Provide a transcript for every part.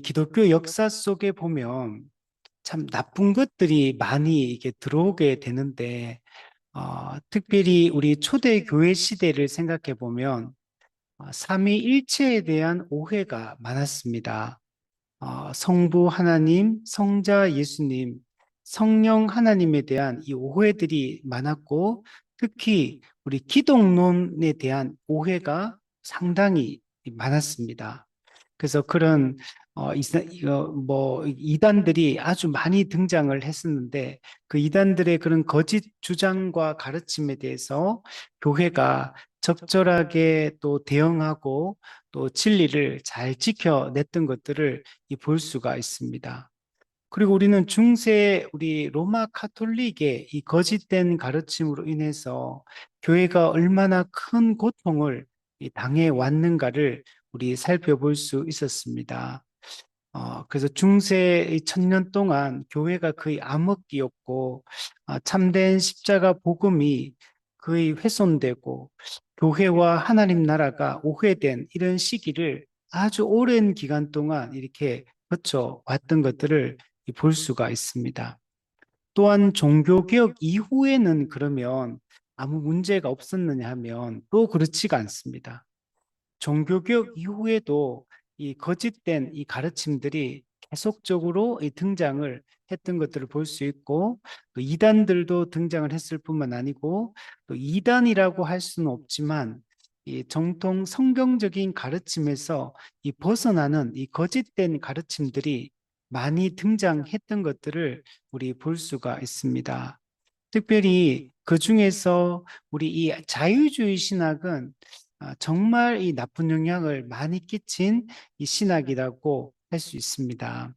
기독교 역사 속에 보면 참 나쁜 것들이 많이 이게 들어오게 되는데, 특별히 우리 초대교회 시대를 생각해 보면 삼위일체에 대한 오해가 많았습니다. 성부 하나님, 성자 예수님, 성령 하나님에 대한 이 오해들이 많았고, 특히 우리 기독론에 대한 오해가 상당히 많았습니다. 그래서 그런 이단들이 아주 많이 등장을 했었는데, 그 이단들의 그런 거짓 주장과 가르침에 대해서 교회가 적절하게 또 대응하고 또 진리를 잘 지켜냈던 것들을 볼 수가 있습니다. 그리고 우리는 중세 우리 로마 카톨릭의 이 거짓된 가르침으로 인해서 교회가 얼마나 큰 고통을 당해 왔는가를 우리 살펴볼 수 있었습니다. 그래서 중세 천년 동안 교회가 거의 암흑기였고, 참된 십자가 복음이 거의 훼손되고, 교회와 하나님 나라가 오해된 이런 시기를 아주 오랜 기간 동안 이렇게 거쳐 왔던 것들을 볼 수가 있습니다. 또한 종교개혁 이후에는 그러면 아무 문제가 없었느냐 하면 또 그렇지가 않습니다. 종교개혁 이후에도 이 거짓된 이 가르침들이 계속적으로 이 등장을 했던 것들을 볼 수 있고, 또 이단들도 등장을 했을 뿐만 아니고, 또 이단이라고 할 수는 없지만 이 정통 성경적인 가르침에서 이 벗어나는 이 거짓된 가르침들이 많이 등장했던 것들을 우리 볼 수가 있습니다. 특별히 그 중에서 우리 이 자유주의 신학은 정말 이 나쁜 영향을 많이 끼친 이 신학이라고 할 수 있습니다.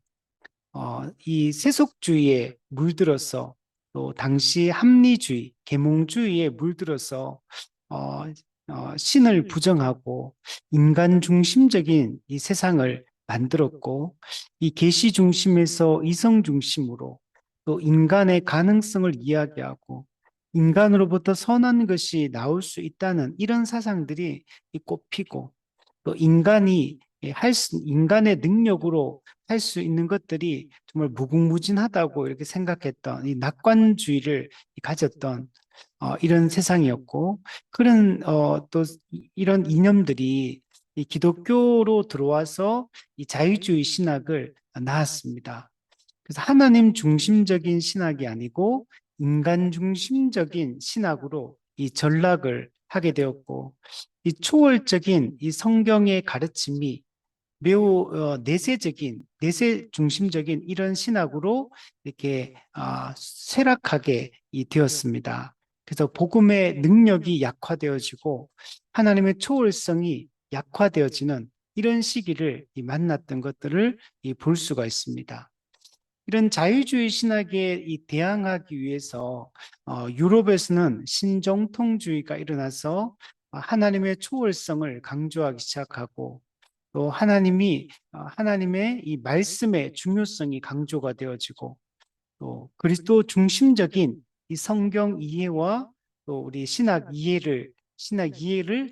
이 세속주의에 물들어서 또 당시 합리주의, 계몽주의에 물들어서 어, 신을 부정하고 인간 중심적인 이 세상을 만들었고, 이 계시 중심에서 이성 중심으로 또 인간의 가능성을 이야기하고 인간으로부터 선한 것이 나올 수 있다는 이런 사상들이 꼽히고, 또 인간의 능력으로 할 수 있는 것들이 정말 무궁무진하다고 이렇게 생각했던 이 낙관주의를 가졌던 이런 세상이었고, 그런 또 이런 이념들이 이 기독교로 들어와서 이 자유주의 신학을 낳았습니다. 그래서 하나님 중심적인 신학이 아니고 인간 중심적인 신학으로 이 전락을 하게 되었고, 이 초월적인 이 성경의 가르침이 매우 내세 중심적인 이런 신학으로 이렇게 쇠락하게 되었습니다. 그래서 복음의 능력이 약화되어지고 하나님의 초월성이 약화되어지는 이런 시기를 만났던 것들을 볼 수가 있습니다. 이런 자유주의 신학에 대항하기 위해서 유럽에서는 신정통주의가 일어나서 하나님의 초월성을 강조하기 시작하고, 또 하나님의 이 말씀의 중요성이 강조가 되어지고, 또 그리스도 중심적인 이 성경 이해와 또 우리 신학 이해를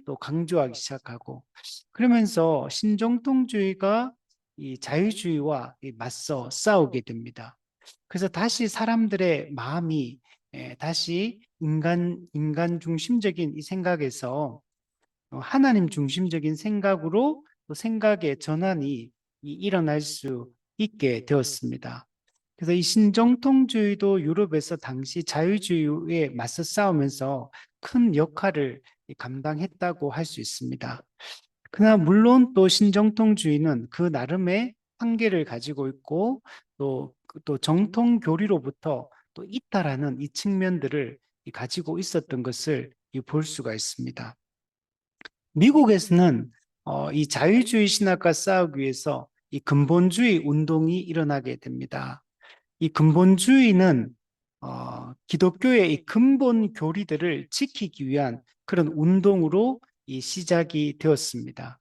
또 강조하기 시작하고, 그러면서 신정통주의가 이 자유주의와 맞서 싸우게 됩니다. 그래서 다시 사람들의 마음이 다시 인간 중심적인 이 생각에서 하나님 중심적인 생각으로 또 생각의 전환이 일어날 수 있게 되었습니다. 그래서 이 신정통주의도 유럽에서 당시 자유주의에 맞서 싸우면서 큰 역할을 감당했다고 할 수 있습니다. 그러나 물론 또 신정통주의는 그 나름의 한계를 가지고 있고, 또 정통 교리로부터 또 이탈하는 이 측면들을 가지고 있었던 것을 볼 수가 있습니다. 미국에서는 이 자유주의 신학과 싸우기 위해서 이 근본주의 운동이 일어나게 됩니다. 이 근본주의는 기독교의 이 근본 교리들을 지키기 위한 그런 운동으로 이 시작이 되었습니다.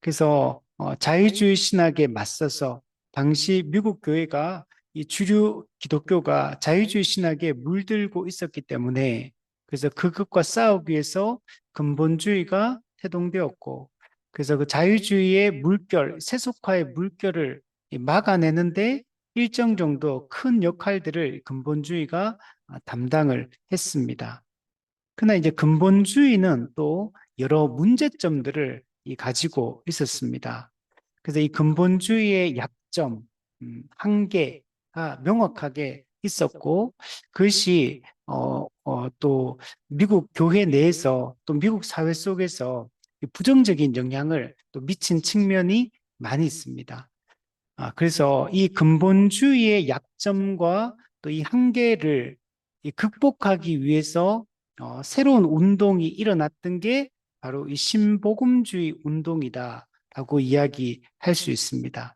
그래서 자유주의 신학에 맞서서 당시 미국 교회가 이 주류 기독교가 자유주의 신학에 물들고 있었기 때문에, 그래서 그것과 싸우기 위해서 근본주의가 태동되었고, 그래서 그 자유주의의 물결, 세속화의 물결을 막아내는데 일정 정도 큰 역할들을 근본주의가 담당을 했습니다. 그러나 이제 근본주의는 또 여러 문제점들을 가지고 있었습니다. 그래서 이 근본주의의 약점, 한계가 명확하게 있었고, 그것이 또 미국 교회 내에서 또 미국 사회 속에서 부정적인 영향을 또 미친 측면이 많이 있습니다. 그래서 이 근본주의의 약점과 또 이 한계를 극복하기 위해서 새로운 운동이 일어났던 게 바로 이 신복음주의 운동이다라고 이야기할 수 있습니다.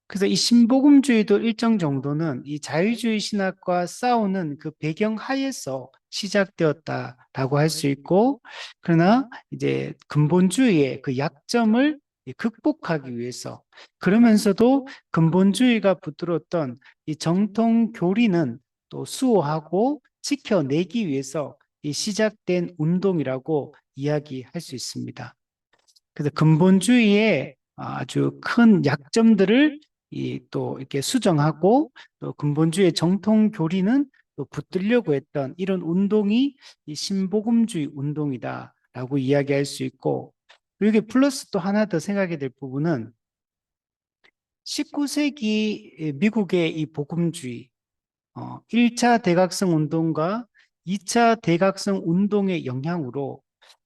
그래서 이 신복음주의도 일정 정도는 이 자유주의 신학과 싸우는 그 배경 하에서 시작되었다라고 할 수 있고, 그러나 이제 근본주의의 그 약점을 극복하기 위해서, 그러면서도 근본주의가 붙들었던 이 정통 교리는 또 수호하고 지켜내기 위해서 이 시작된 운동이라고 이야기할 수 있습니다. 그래서 근본주의의 아주 큰 약점들을 또 이렇게 수정하고 또 근본주의의 정통 교리는 또 붙들려고 했던 이런 운동이 이 신복음주의 운동이다라고 이야기할 수 있고, 여기 플러스 또 하나 더 생각이 될 부분은 19세기 미국의 이 복음주의, 1차 대각성 운동과 2차 대각성 운동의 영향으로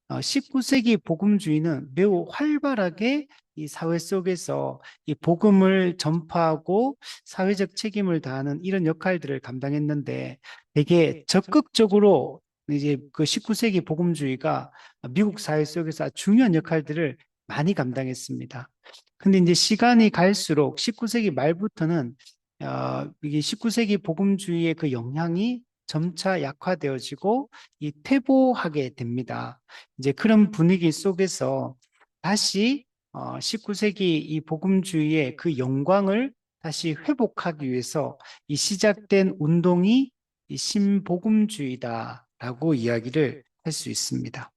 19세기 복음주의는 매우 활발하게 이 사회 속에서 이 복음을 전파하고 사회적 책임을 다하는 이런 역할들을 감당했는데 되게 적극적으로 이제 그 19세기 복음주의가 미국 사회 속에서 아주 중요한 역할들을 많이 감당했습니다. 근데 이제 시간이 갈수록 19세기 말부터는 이게 19세기 복음주의의 그 영향이 점차 약화되어지고 이 퇴보하게 됩니다. 이제 그런 분위기 속에서 다시 19세기 이 복음주의의 그 영광을 다시 회복하기 위해서 이 시작된 운동이 이 신복음주의다라고 이야기를 할 수 있습니다.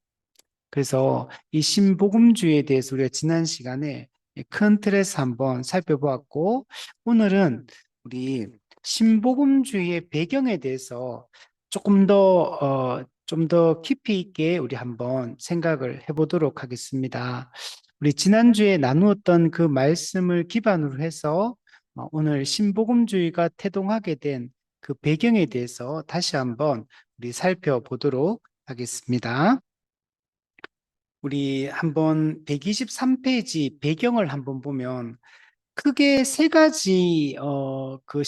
그래서 이 신복음주의에 대해서 우리가 지난 시간에 큰 틀에서 한번 살펴보았고, 오늘은 우리 신복음주의의 배경에 대해서 조금 더, 좀 더 깊이 있게 우리 한번 생각을 해보도록 하겠습니다. 우리 지난주에 나누었던 그 말씀을 기반으로 해서 오늘 신복음주의가 태동하게 된 그 배경에 대해서 다시 한번 우리 살펴보도록 하겠습니다. 우리 한번 123페이지 배경을 한번 보면 크게 세 가지 그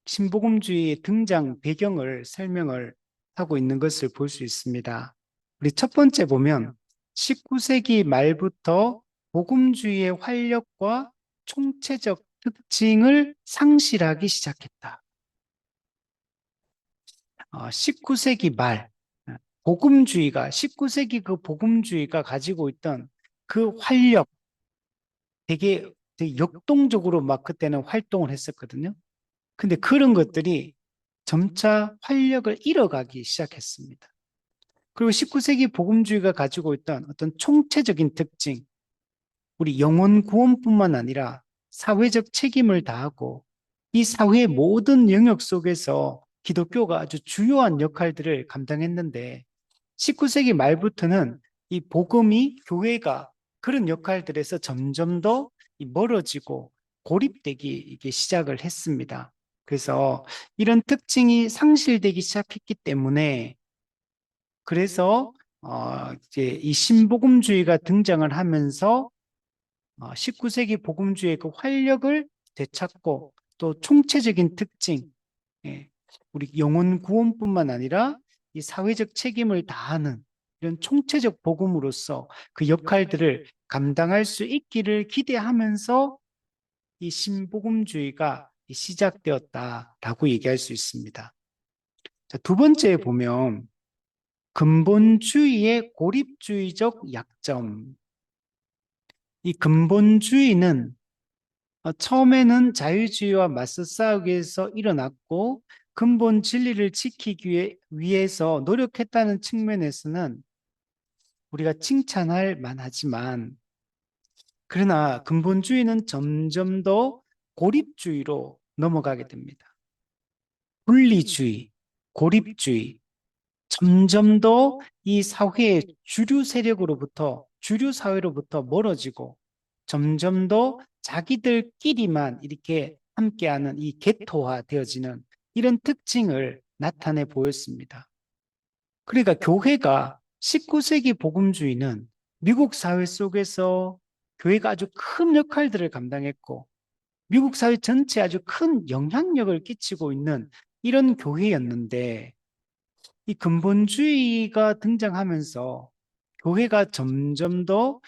신복음주의의 등장 배경을 설명을 하고 있는 것을 볼 수 있습니다. 우리 첫 번째 보면 19세기 말부터 복음주의의 활력과 총체적 특징을 상실하기 시작했다. 19세기 말 복음주의가 19세기 그 복음주의가 가지고 있던 그 활력 되게 역동적으로 막 그때는 활동을 했었거든요. 근데 그런 것들이 점차 활력을 잃어가기 시작했습니다. 그리고 19세기 복음주의가 가지고 있던 어떤 총체적인 특징, 우리 영혼 구원뿐만 아니라 사회적 책임을 다하고 이 사회의 모든 영역 속에서 기독교가 아주 주요한 역할들을 감당했는데 19세기 말부터는 이 복음이 교회가 그런 역할들에서 점점 더 멀어지고 고립되기 이게 시작을 했습니다. 그래서 이런 특징이 상실되기 시작했기 때문에 그래서 이제 이 신복음주의가 등장을 하면서 19세기 복음주의의 그 활력을 되찾고 또 총체적인 특징, 예, 우리 영혼 구원뿐만 아니라 이 사회적 책임을 다하는 이런 총체적 복음으로서 그 역할들을 감당할 수 있기를 기대하면서 이 신복음주의가 시작되었다라고 얘기할 수 있습니다. 자, 두 번째 보면 근본주의의 고립주의적 약점. 이 근본주의는 처음에는 자유주의와 맞서 싸우기 위해서 일어났고 근본 진리를 지키기 위해서 노력했다는 측면에서는 우리가 칭찬할 만하지만 그러나 근본주의는 점점 더 고립주의로 넘어가게 됩니다. 분리주의, 고립주의, 점점 더 이 사회의 주류 세력으로부터, 주류 사회로부터 멀어지고 점점 더 자기들끼리만 이렇게 함께하는 이 개토화 되어지는 이런 특징을 나타내 보였습니다. 그러니까 교회가 19세기 복음주의는 미국 사회 속에서 교회가 아주 큰 역할들을 감당했고 미국 사회 전체에 아주 큰 영향력을 끼치고 있는 이런 교회였는데 이 근본주의가 등장하면서 교회가 점점 더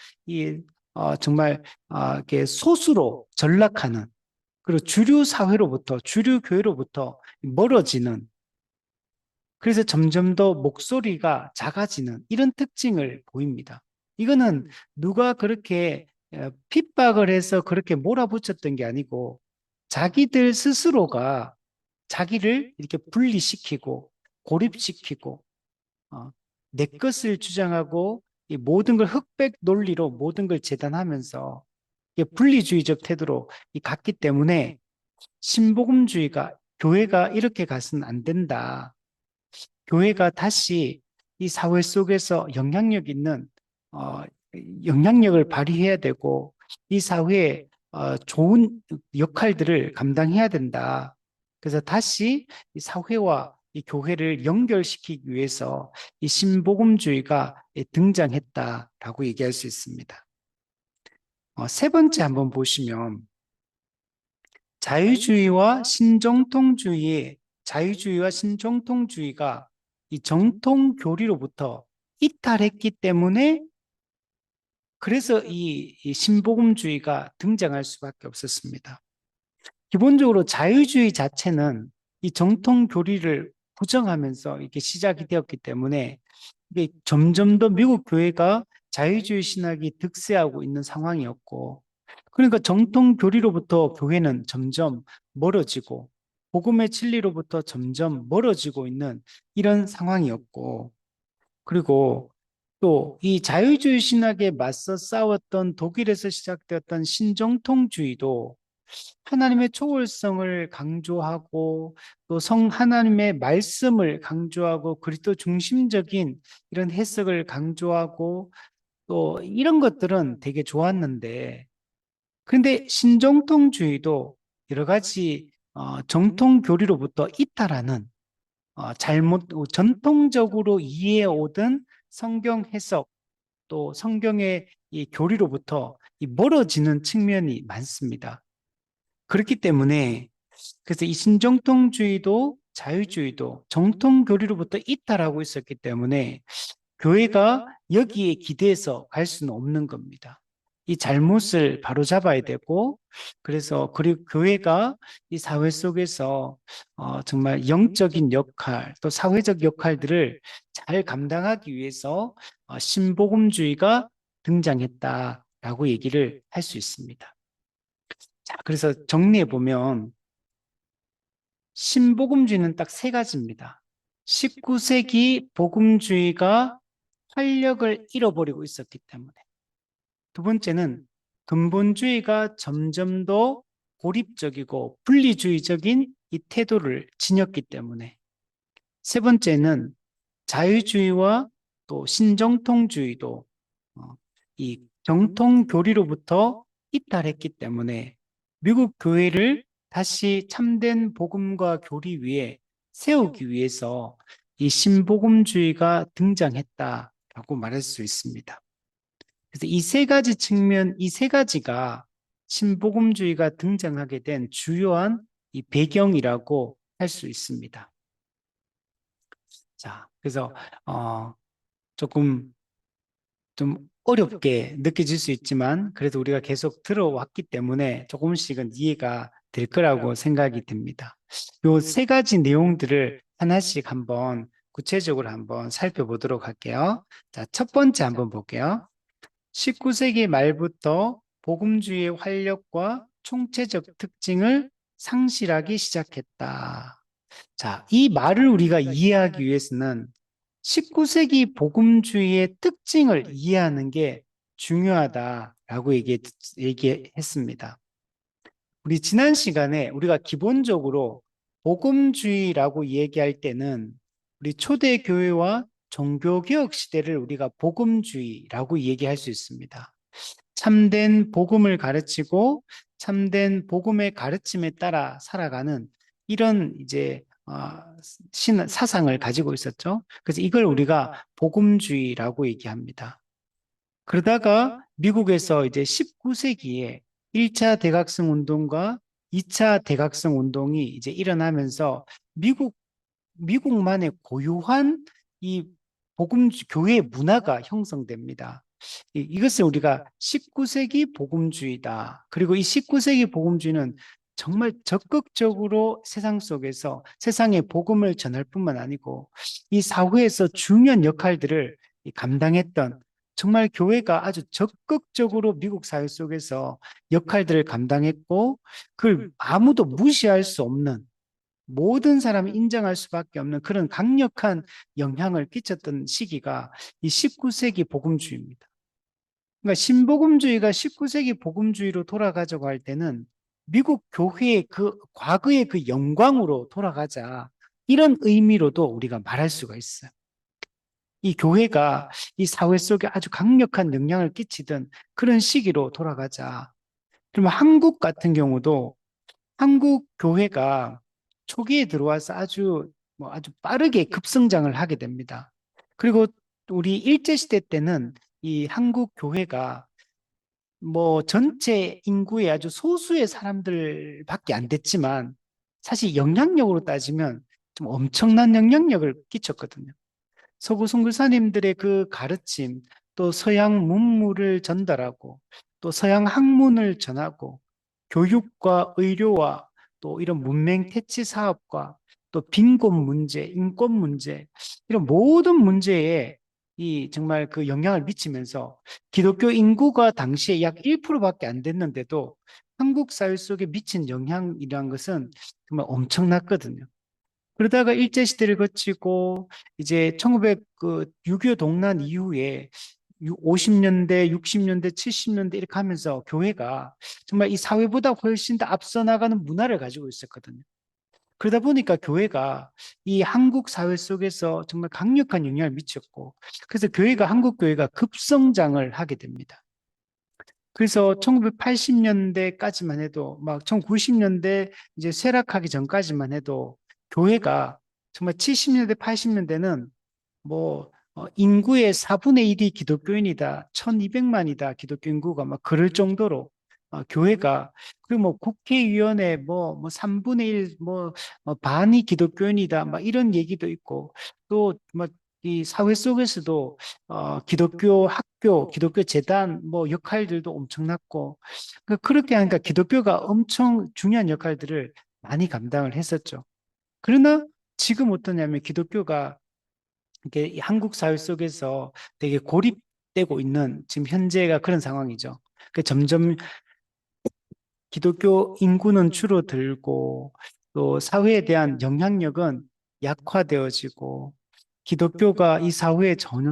정말 이렇게 소수로 전락하는 그리고 주류 사회로부터 주류 교회로부터 멀어지는 그래서 점점 더 목소리가 작아지는 이런 특징을 보입니다. 이거는 누가 그렇게 핍박을 해서 그렇게 몰아붙였던 게 아니고 자기들 스스로가 자기를 이렇게 분리시키고 고립시키고 내 것을 주장하고 이 모든 걸 흑백 논리로 모든 걸 재단하면서 분리주의적 태도로 갔기 때문에 신복음주의가 교회가 이렇게 가서는 안 된다. 교회가 다시 이 사회 속에서 영향력 있는 어, 영향력을 발휘해야 되고 이 사회에 좋은 역할들을 감당해야 된다. 그래서 다시 이 사회와 이 교회를 연결시키기 위해서 이 신복음주의가 등장했다라고 얘기할 수 있습니다. 세 번째 한번 보시면 자유주의와 신정통주의가 이 정통 교리로부터 이탈했기 때문에 그래서 이 신복음주의가 등장할 수밖에 없었습니다. 기본적으로 자유주의 자체는 이 정통 교리를 부정하면서 이렇게 시작이 되었기 때문에 이게 점점 더 미국 교회가 자유주의 신학이 득세하고 있는 상황이었고, 그러니까 정통 교리로부터 교회는 점점 멀어지고, 복음의 진리로부터 점점 멀어지고 있는 이런 상황이었고, 그리고 또 이 자유주의 신학에 맞서 싸웠던 독일에서 시작되었던 신정통주의도 하나님의 초월성을 강조하고 또 하나님의 말씀을 강조하고 그리스도 중심적인 이런 해석을 강조하고 또 이런 것들은 되게 좋았는데 그런데 신정통주의도 여러 가지 정통 교리로부터 이탈하는 잘못 전통적으로 이해해 오던 성경 해석 또 성경의 이 교리로부터 멀어지는 측면이 많습니다. 그렇기 때문에 그래서 이 신정통주의도 자유주의도 정통 교리로부터 이탈하고 있었기 때문에 교회가 여기에 기대서 갈 수는 없는 겁니다. 이 잘못을 바로잡아야 되고 그래서 그리고 교회가 이 사회 속에서 정말 영적인 역할 또 사회적 역할들을 잘 감당하기 위해서 신복음주의가 등장했다라고 얘기를 할 수 있습니다. 자, 그래서 정리해 보면 신복음주의는 딱 세 가지입니다. 19세기 복음주의가 활력을 잃어버리고 있었기 때문에. 두 번째는 근본주의가 점점 더 고립적이고 분리주의적인 이 태도를 지녔기 때문에. 세 번째는 자유주의와 또 신정통주의도 이 정통 교리로부터 이탈했기 때문에 미국 교회를 다시 참된 복음과 교리 위에 세우기 위해서 이 신복음주의가 등장했다라고 말할 수 있습니다. 그래서 이 세 가지 측면, 이 세 가지가 신복음주의가 등장하게 된 주요한 이 배경이라고 할 수 있습니다. 자, 그래서 조금 좀 어렵게 느껴질 수 있지만 그래도 우리가 계속 들어왔기 때문에 조금씩은 이해가 될 거라고 생각이 듭니다. 요 세 가지 내용들을 하나씩 한번 구체적으로 한번 살펴보도록 할게요. 자, 첫 번째 한번 볼게요. 19세기 말부터 복음주의의 활력과 총체적 특징을 상실하기 시작했다. 자, 이 말을 우리가 이해하기 위해서는 19세기 복음주의의 특징을 이해하는 게 중요하다라고 얘기했습니다. 우리 지난 시간에 우리가 기본적으로 복음주의라고 얘기할 때는 우리 초대교회와 종교개혁 시대를 우리가 복음주의라고 얘기할 수 있습니다. 참된 복음을 가르치고 참된 복음의 가르침에 따라 살아가는 이런 이제 사상을 가지고 있었죠. 그래서 이걸 우리가 복음주의라고 얘기합니다. 그러다가 미국에서 이제 19세기에 1차 대각성 운동과 2차 대각성 운동이 이제 일어나면서 미국만의 고유한 이 복음 교회 문화가 형성됩니다. 이것을 우리가 19세기 복음주의다. 그리고 이 19세기 복음주의는 정말 적극적으로 세상 속에서 세상에 복음을 전할 뿐만 아니고 이 사회에서 중요한 역할들을 감당했던 정말 교회가 아주 적극적으로 미국 사회 속에서 역할들을 감당했고 그걸 아무도 무시할 수 없는 모든 사람이 인정할 수밖에 없는 그런 강력한 영향을 끼쳤던 시기가 이 19세기 복음주의입니다. 그러니까 신복음주의가 19세기 복음주의로 돌아가자고 할 때는 미국 교회의 그 과거의 그 영광으로 돌아가자 이런 의미로도 우리가 말할 수가 있어요. 이 교회가 이 사회 속에 아주 강력한 영향을 끼치던 그런 시기로 돌아가자. 그러면 한국 같은 경우도 한국 교회가 초기에 들어와서 아주 빠르게 급성장을 하게 됩니다. 그리고 우리 일제시대 때는 이 한국 교회가 전체 인구의 아주 소수의 사람들밖에 안 됐지만 사실 영향력으로 따지면 좀 엄청난 영향력을 끼쳤거든요. 서구 선교사님들의 그 가르침, 또 서양 문물을 전달하고, 또 서양 학문을 전하고, 교육과 의료와 또 이런 문맹 퇴치 사업과 또 빈곤 문제, 인권 문제, 이런 모든 문제에 이 정말 그 영향을 미치면서 기독교 인구가 당시에 약 1%밖에 안 됐는데도 한국 사회 속에 미친 영향이란 것은 정말 엄청났거든요. 그러다가 일제시대를 거치고 이제 6.25 동란 이후에 50년대, 60년대, 70년대 이렇게 하면서 교회가 정말 이 사회보다 훨씬 더 앞서 나가는 문화를 가지고 있었거든요. 그러다 보니까 교회가 이 한국 사회 속에서 정말 강력한 영향을 미쳤고, 그래서 한국 교회가 급성장을 하게 됩니다. 그래서 1980년대까지만 해도 막 1990년대 이제 쇠락하기 전까지만 해도 교회가 정말 70년대, 80년대는 인구의 4분의 1이 기독교인이다, 1200만이다, 기독교 인구가 막 그럴 정도로 교회가 그리고 국회의원의 3분의 1, 반이 기독교인이다, 막 이런 얘기도 있고 또 이 사회 속에서도 기독교 학교, 기독교 재단 역할들도 엄청났고 그렇게 하니까 기독교가 엄청 중요한 역할들을 많이 감당을 했었죠. 그러나 지금 어떠냐면 기독교가 이게 이 한국 사회 속에서 되게 고립되고 있는 지금 현재가 그런 상황이죠. 점점 기독교 인구는 줄어들고 또 사회에 대한 영향력은 약화되어지고 기독교가 이 사회에 전혀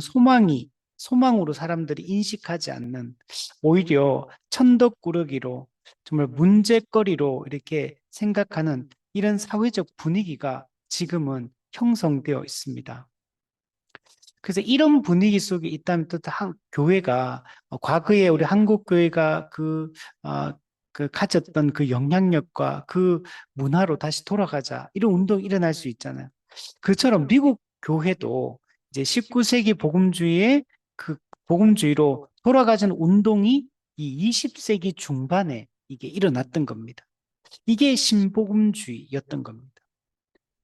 소망으로 사람들이 인식하지 않는 오히려 천덕꾸러기로 정말 문제거리로 이렇게 생각하는 이런 사회적 분위기가 지금은 형성되어 있습니다. 그래서 이런 분위기 속에 있다면 또 교회가 과거에 우리 한국 교회가 그 가졌던 그 영향력과 그 문화로 다시 돌아가자 이런 운동이 일어날 수 있잖아요. 그처럼 미국 교회도 이제 19세기 복음주의의 그 복음주의로 돌아가자는 운동이 이 20세기 중반에 이게 일어났던 겁니다. 이게 신복음주의였던 겁니다.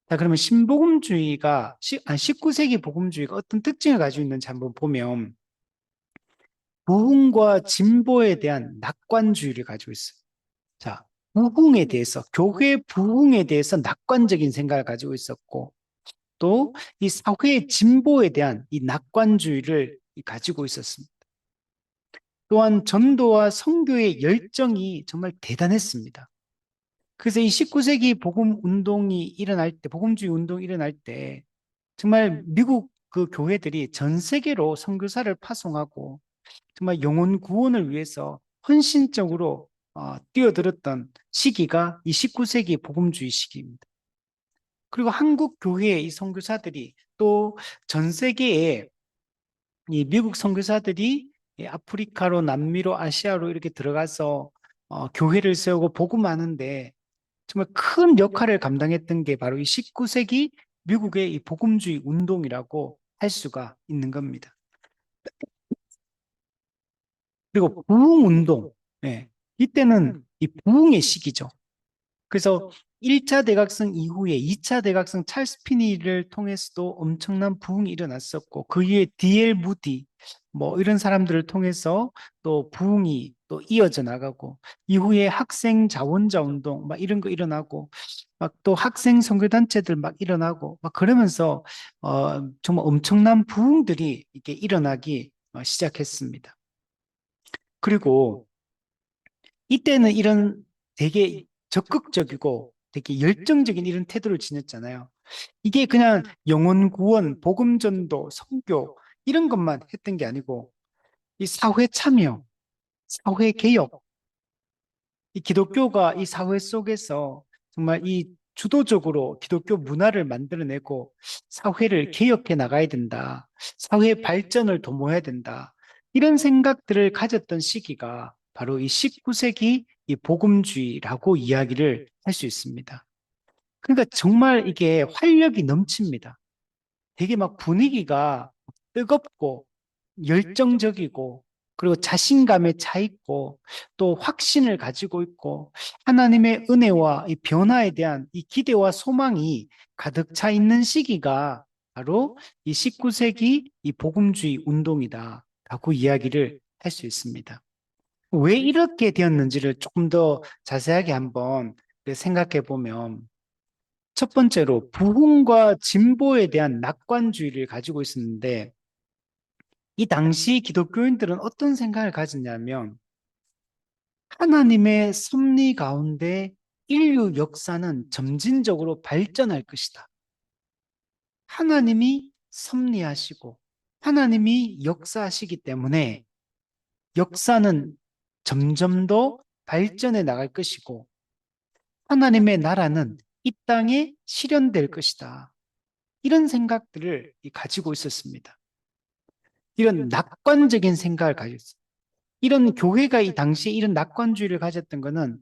자, 그러면 신복음주의가 19세기 복음주의가 어떤 특징을 가지고 있는지 한번 보면 부흥과 진보에 대한 낙관주의를 가지고 있어요. 자, 부흥에 대해서 교회 부흥에 대해서 낙관적인 생각을 가지고 있었고 또 이 사회의 진보에 대한 이 낙관주의를 가지고 있었습니다. 또한 전도와 선교의 열정이 정말 대단했습니다. 그래서 이 19세기 복음주의 운동이 일어날 때 정말 미국 그 교회들이 전 세계로 선교사를 파송하고 정말 영혼 구원을 위해서 헌신적으로 뛰어들었던 시기가 이 19세기 복음주의 시기입니다. 그리고 한국 교회의 이 선교사들이 또 전 세계에 이 미국 선교사들이 이 아프리카로 남미로 아시아로 이렇게 들어가서 교회를 세우고 복음하는데 정말 큰 역할을 감당했던 게 바로 이 19세기 미국의 이 복음주의 운동이라고 할 수가 있는 겁니다. 그리고 부흥운동, 네. 이때는 이 부흥의 시기죠. 그래서 1차 대각성 이후에 2차 대각성 찰스 피니를 통해서도 엄청난 부흥이 일어났었고 그 이후에 D.L. 무디 뭐 이런 사람들을 통해서 또 부흥이 또 이어져 나가고 이후에 학생 자원자 운동 막 이런 거 일어나고 막 또 학생 선교단체들 막 일어나고 막 그러면서 정말 엄청난 부흥들이 이렇게 일어나기 시작했습니다. 그리고 이때는 이런 되게 적극적이고 되게 열정적인 이런 태도를 지녔잖아요. 이게 그냥 영혼 구원, 복음 전도, 선교 이런 것만 했던 게 아니고 이 사회 참여, 사회 개혁, 이 기독교가 이 사회 속에서 정말 이 주도적으로 기독교 문화를 만들어내고 사회를 개혁해 나가야 된다. 사회 발전을 도모해야 된다. 이런 생각들을 가졌던 시기가 바로 이 19세기 이 복음주의라고 이야기를 할 수 있습니다. 그러니까 정말 이게 활력이 넘칩니다. 되게 막 분위기가 뜨겁고 열정적이고 그리고 자신감에 차 있고 또 확신을 가지고 있고 하나님의 은혜와 이 변화에 대한 이 기대와 소망이 가득 차 있는 시기가 바로 이 19세기 이 복음주의 운동이다라고 이야기를 할 수 있습니다. 왜 이렇게 되었는지를 조금 더 자세하게 한번 생각해 보면 첫 번째로 부흥과 진보에 대한 낙관주의를 가지고 있었는데 이 당시 기독교인들은 어떤 생각을 가졌냐면 하나님의 섭리 가운데 인류 역사는 점진적으로 발전할 것이다. 하나님이 섭리하시고 하나님이 역사하시기 때문에 역사는 점점 더 발전해 나갈 것이고 하나님의 나라는 이 땅에 실현될 것이다. 이런 생각들을 가지고 있었습니다. 이런 낙관적인 생각을 가졌어요. 이런 교회가 이 당시에 이런 낙관주의를 가졌던 것은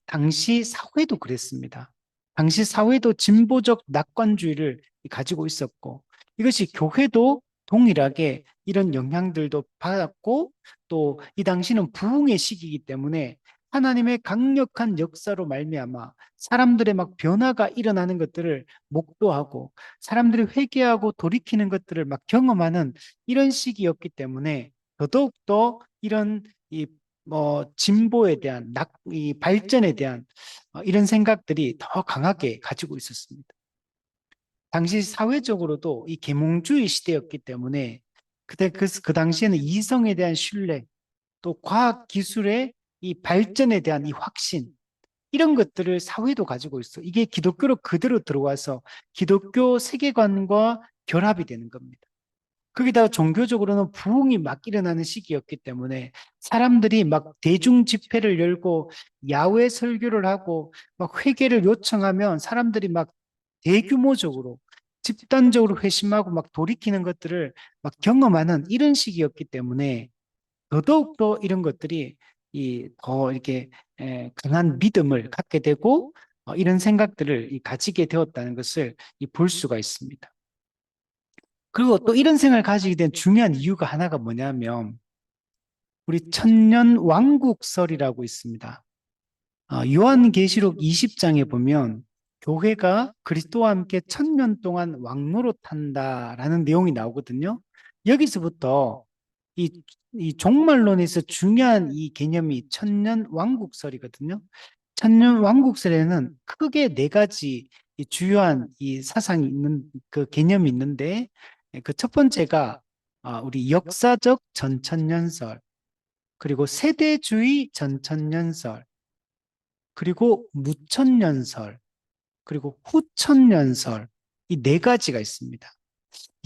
당시 사회도 그랬습니다. 당시 사회도 진보적 낙관주의를 가지고 있었고 이것이 교회도 동일하게 이런 영향들도 받았고 또 이 당시는 부흥의 시기이기 때문에 하나님의 강력한 역사로 말미암아 사람들의 막 변화가 일어나는 것들을 목도하고 사람들이 회개하고 돌이키는 것들을 막 경험하는 이런 시기였기 때문에 더더욱더 이런 진보에 대한 이 발전에 대한 이런 생각들이 더 강하게 가지고 있었습니다. 당시 사회적으로도 이 계몽주의 시대였기 때문에 그 당시에는 이성에 대한 신뢰, 또 과학 기술의 이 발전에 대한 이 확신, 이런 것들을 사회도 가지고 있어. 이게 기독교로 그대로 들어와서 기독교 세계관과 결합이 되는 겁니다. 거기다가 종교적으로는 부흥이 막 일어나는 시기였기 때문에 사람들이 막 대중 집회를 열고 야외 설교를 하고 막 회개를 요청하면 사람들이 막 대규모적으로 집단적으로 회심하고 막 돌이키는 것들을 막 경험하는 이런 시기였기 때문에 더더욱더 이런 것들이 더 이렇게 강한 믿음을 갖게 되고 이런 생각들을 가지게 되었다는 것을 볼 수가 있습니다. 그리고 또 이런 생각을 가지게 된 중요한 이유가 하나가 뭐냐면 우리 천년 왕국설이라고 있습니다. 요한계시록 20장에 보면 교회가 그리스도와 함께 천년 동안 왕노릇한다라는 내용이 나오거든요. 여기서부터 이 종말론에서 중요한 이 개념이 천년 왕국설이거든요. 천년 왕국설에는 크게 네 가지 이 주요한 이 사상이 있는 그 개념이 있는데 그 첫 번째가 우리 역사적 전천년설, 그리고 세대주의 전천년설, 그리고 무천년설, 그리고 후천년설 이 네 가지가 있습니다.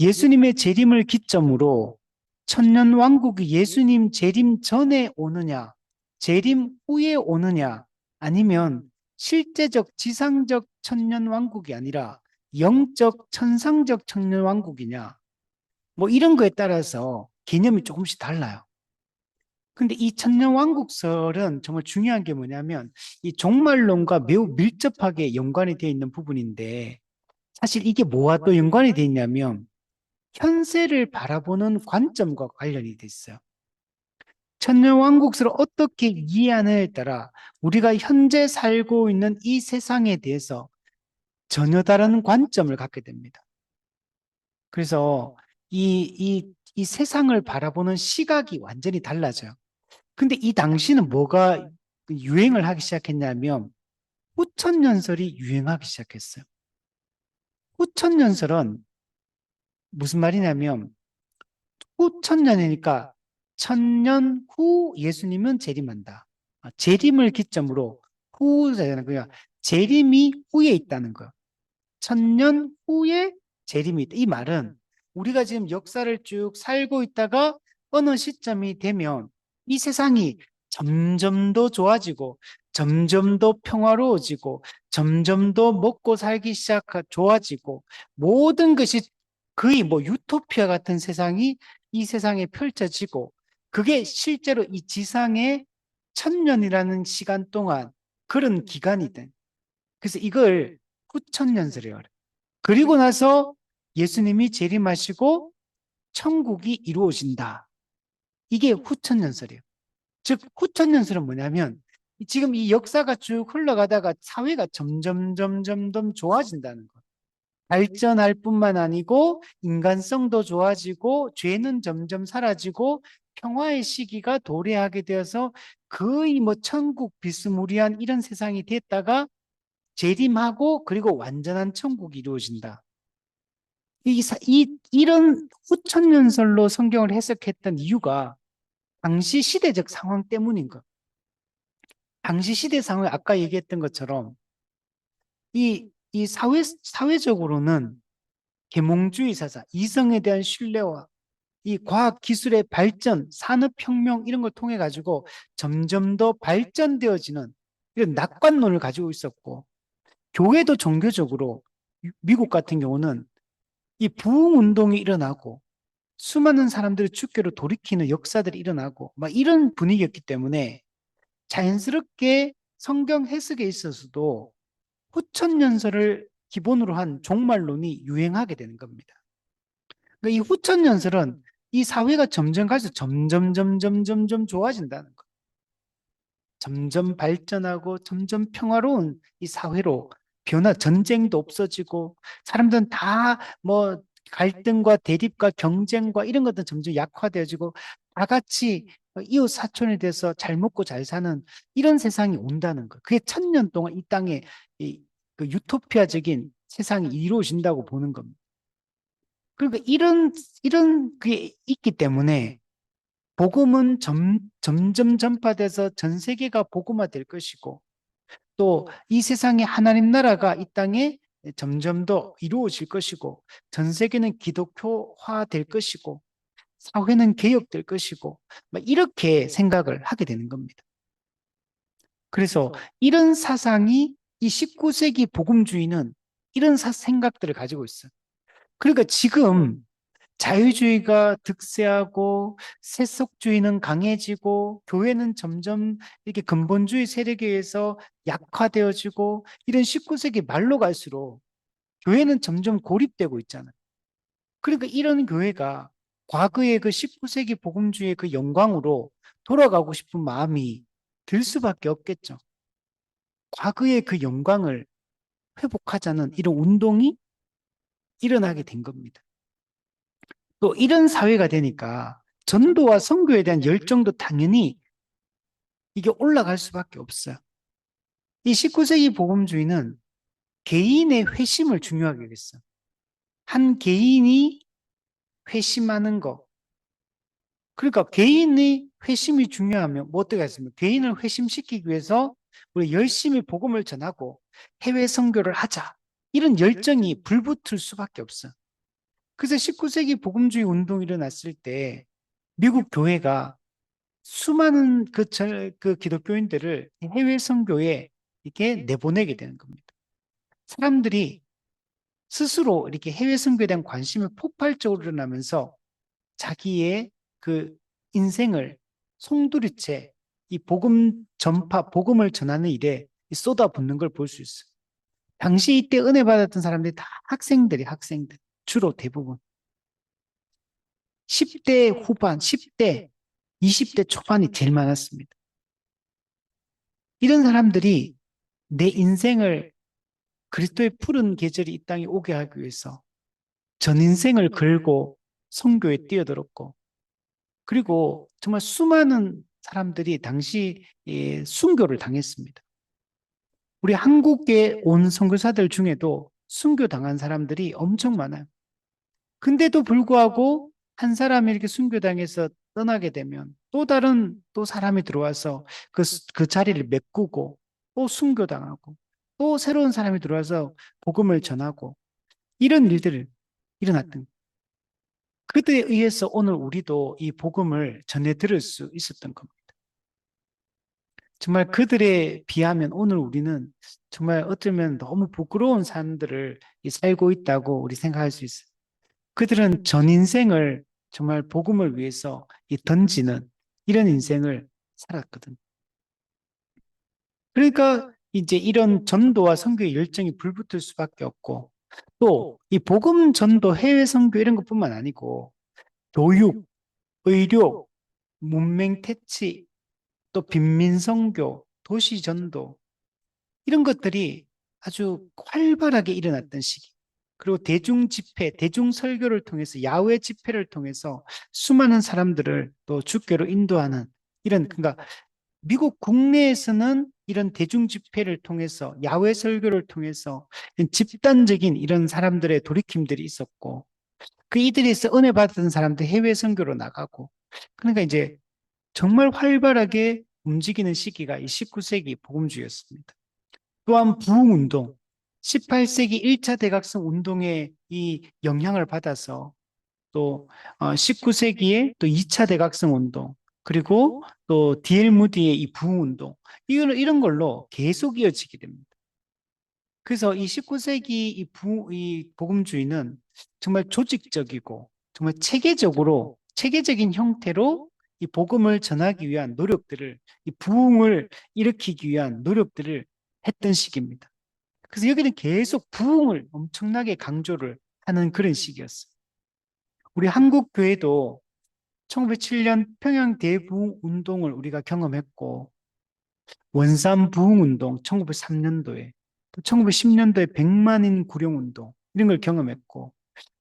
예수님의 재림을 기점으로 천년 왕국이 예수님 재림 전에 오느냐 재림 후에 오느냐, 아니면 실제적 지상적 천년 왕국이 아니라 영적 천상적 천년 왕국이냐, 뭐 이런 거에 따라서 개념이 조금씩 달라요. 근데 이 천년왕국설은 정말 중요한 게 뭐냐면 이 종말론과 매우 밀접하게 연관이 되어 있는 부분인데, 사실 이게 뭐와 또 연관이 되어 있냐면 현세를 바라보는 관점과 관련이 돼 있어요. 천년왕국설을 어떻게 이해하느냐에 따라 우리가 현재 살고 있는 이 세상에 대해서 전혀 다른 관점을 갖게 됩니다. 그래서 이 세상을 바라보는 시각이 완전히 달라져요. 근데 이 당시는 뭐가 유행을 하기 시작했냐면 후천연설이 유행하기 시작했어요. 후천연설은 무슨 말이냐면 후천년이니까 천년 후 예수님은 재림한다. 재림을 기점으로 후잖아요. 그냥 재림이 후에 있다는 거예요. 천년 후에 재림이 있다. 이 말은 우리가 지금 역사를 쭉 살고 있다가 어느 시점이 되면 이 세상이 점점 더 좋아지고 점점 더 평화로워지고 점점 더 먹고 살기 좋아지고 모든 것이 거의 뭐 유토피아 같은 세상이 이 세상에 펼쳐지고, 그게 실제로 이 지상의 천년이라는 시간 동안 그런 기간이든, 그래서 이걸 후천년설이라고 그래요. 그리고 나서 예수님이 재림하시고 천국이 이루어진다. 이게 후천연설이에요. 즉 후천연설은 뭐냐면 지금 이 역사가 쭉 흘러가다가 사회가 점점 좋아진다는 거예요. 발전할 뿐만 아니고 인간성도 좋아지고 죄는 점점 사라지고 평화의 시기가 도래하게 되어서 거의 뭐 천국 비스무리한 이런 세상이 됐다가 재림하고 그리고 완전한 천국이 이루어진다. 이런 후천연설로 성경을 해석했던 이유가 당시 시대적 상황 때문인 것. 당시 시대 상황, 아까 얘기했던 것처럼 이 사회적으로는 계몽주의 사상, 이성에 대한 신뢰와 이 과학 기술의 발전, 산업혁명 이런 걸 통해 가지고 점점 더 발전되어지는 이런 낙관론을 가지고 있었고, 교회도 종교적으로 미국 같은 경우는 이 부흥 운동이 일어나고 수많은 사람들이 주교로 돌이키는 역사들이 일어나고 막 이런 분위기였기 때문에 자연스럽게 성경 해석에 있어서도 후천연설을 기본으로 한 종말론이 유행하게 되는 겁니다. 그러니까 이 후천연설은 이 사회가 점점 갈수록 점점 좋아진다는 거예요. 점점 발전하고 점점 평화로운 이 사회로 전쟁도 없어지고 사람들은 다 뭐 갈등과 대립과 경쟁과 이런 것들 점점 약화되어지고 다 같이 이웃 사촌에 대해서 잘 먹고 잘 사는 이런 세상이 온다는 거예요. 그게 천년 동안 이 땅에 그 유토피아적인 세상이 이루어진다고 보는 겁니다. 그러니까 이런 게 있기 때문에 복음은 점점 전파돼서 전 세계가 복음화될 것이고, 또 이 세상에 하나님 나라가 이 땅에 점점 더 이루어질 것이고, 전 세계는 기독교화 될 것이고, 사회는 개혁될 것이고, 막 이렇게 생각을 하게 되는 겁니다. 그래서 이런 사상이 이 19세기 복음주의는 이런 생각들을 가지고 있어요. 그러니까 지금 자유주의가 득세하고 세속주의는 강해지고 교회는 점점 이렇게 근본주의 세력에 의해서 약화되어지고 이런 19세기 말로 갈수록 교회는 점점 고립되고 있잖아요. 그러니까 이런 교회가 과거의 그 19세기 복음주의의 그 영광으로 돌아가고 싶은 마음이 들 수밖에 없겠죠. 과거의 그 영광을 회복하자는 이런 운동이 일어나게 된 겁니다. 또 이런 사회가 되니까 전도와 선교에 대한 열정도 당연히 이게 올라갈 수밖에 없어요. 이 19세기 복음주의는 개인의 회심을 중요하게 여겼어요. 한 개인이 회심하는 거. 그러니까 개인의 회심이 중요하면 뭐 어떻게 하겠습니까? 개인을 회심시키기 위해서 우리 열심히 복음을 전하고 해외 선교를 하자. 이런 열정이 불붙을 수밖에 없어요. 그래서 19세기 복음주의 운동이 일어났을 때 미국 교회가 수많은 그 기독교인들을 해외 선교에 이렇게 내보내게 되는 겁니다. 사람들이 스스로 이렇게 해외 선교에 대한 관심이 폭발적으로 일어나면서 자기의 그 인생을 송두리째 이 복음 전파, 복음을 전하는 일에 쏟아붓는 걸 볼 수 있어요. 당시 이때 은혜 받았던 사람들이 다 학생들, 주로 대부분. 10대 후반, 10대, 20대 초반이 제일 많았습니다. 이런 사람들이 내 인생을 그리스도의 푸른 계절이 이 땅에 오게 하기 위해서 전 인생을 걸고 선교에 뛰어들었고, 그리고 정말 수많은 사람들이 당시 순교를 당했습니다. 우리 한국에 온 선교사들 중에도 순교 당한 사람들이 엄청 많아요. 근데도 불구하고 한 사람이 이렇게 순교당해서 떠나게 되면 또 다른 또 사람이 들어와서 그 자리를 메꾸고 또 순교당하고 또 새로운 사람이 들어와서 복음을 전하고 이런 일들을 일어났던 그들에 의해서 오늘 우리도 이 복음을 전해 들을 수 있었던 겁니다. 정말 그들에 비하면 오늘 우리는 정말 어쩌면 너무 부끄러운 삶들을 살고 있다고 우리 생각할 수 있어요. 그들은 전 인생을 정말 복음을 위해서 던지는 이런 인생을 살았거든. 그러니까 이제 이런 전도와 선교의 열정이 불붙을 수밖에 없고 또 이 복음 전도 해외 선교 이런 것뿐만 아니고 교육, 의료, 문맹 퇴치, 또 빈민 선교, 도시 전도 이런 것들이 아주 활발하게 일어났던 시기. 그리고 대중 집회, 대중 설교를 통해서 야외 집회를 통해서 수많은 사람들을 또 주께로 인도하는 이런 그러니까 미국 국내에서는 이런 대중 집회를 통해서 야외 설교를 통해서 집단적인 이런 사람들의 돌이킴들이 있었고 그 이들에서 은혜 받은 사람들 해외 선교로 나가고 그러니까 이제 정말 활발하게 움직이는 시기가 이 19세기 복음주의였습니다. 또한 부흥운동, 18세기 1차 대각성 운동의 이 영향을 받아서 또 19세기에 또 2차 대각성 운동, 그리고 또 D.L. 무디의 이 부흥운동, 이런 걸로 계속 이어지게 됩니다. 그래서 이 19세기 이 복음주의는 정말 조직적이고 정말 체계적인 형태로 이 복음을 전하기 위한 노력들을, 이 부흥을 일으키기 위한 노력들을 했던 시기입니다. 그래서 여기는 계속 부흥을 엄청나게 강조를 하는 그런 시기였어요. 우리 한국 교회도 1907년 평양 대부흥 운동을 우리가 경험했고 원산 부흥 운동 1903년도에 또 1910년도에 100만인 구령 운동 이런 걸 경험했고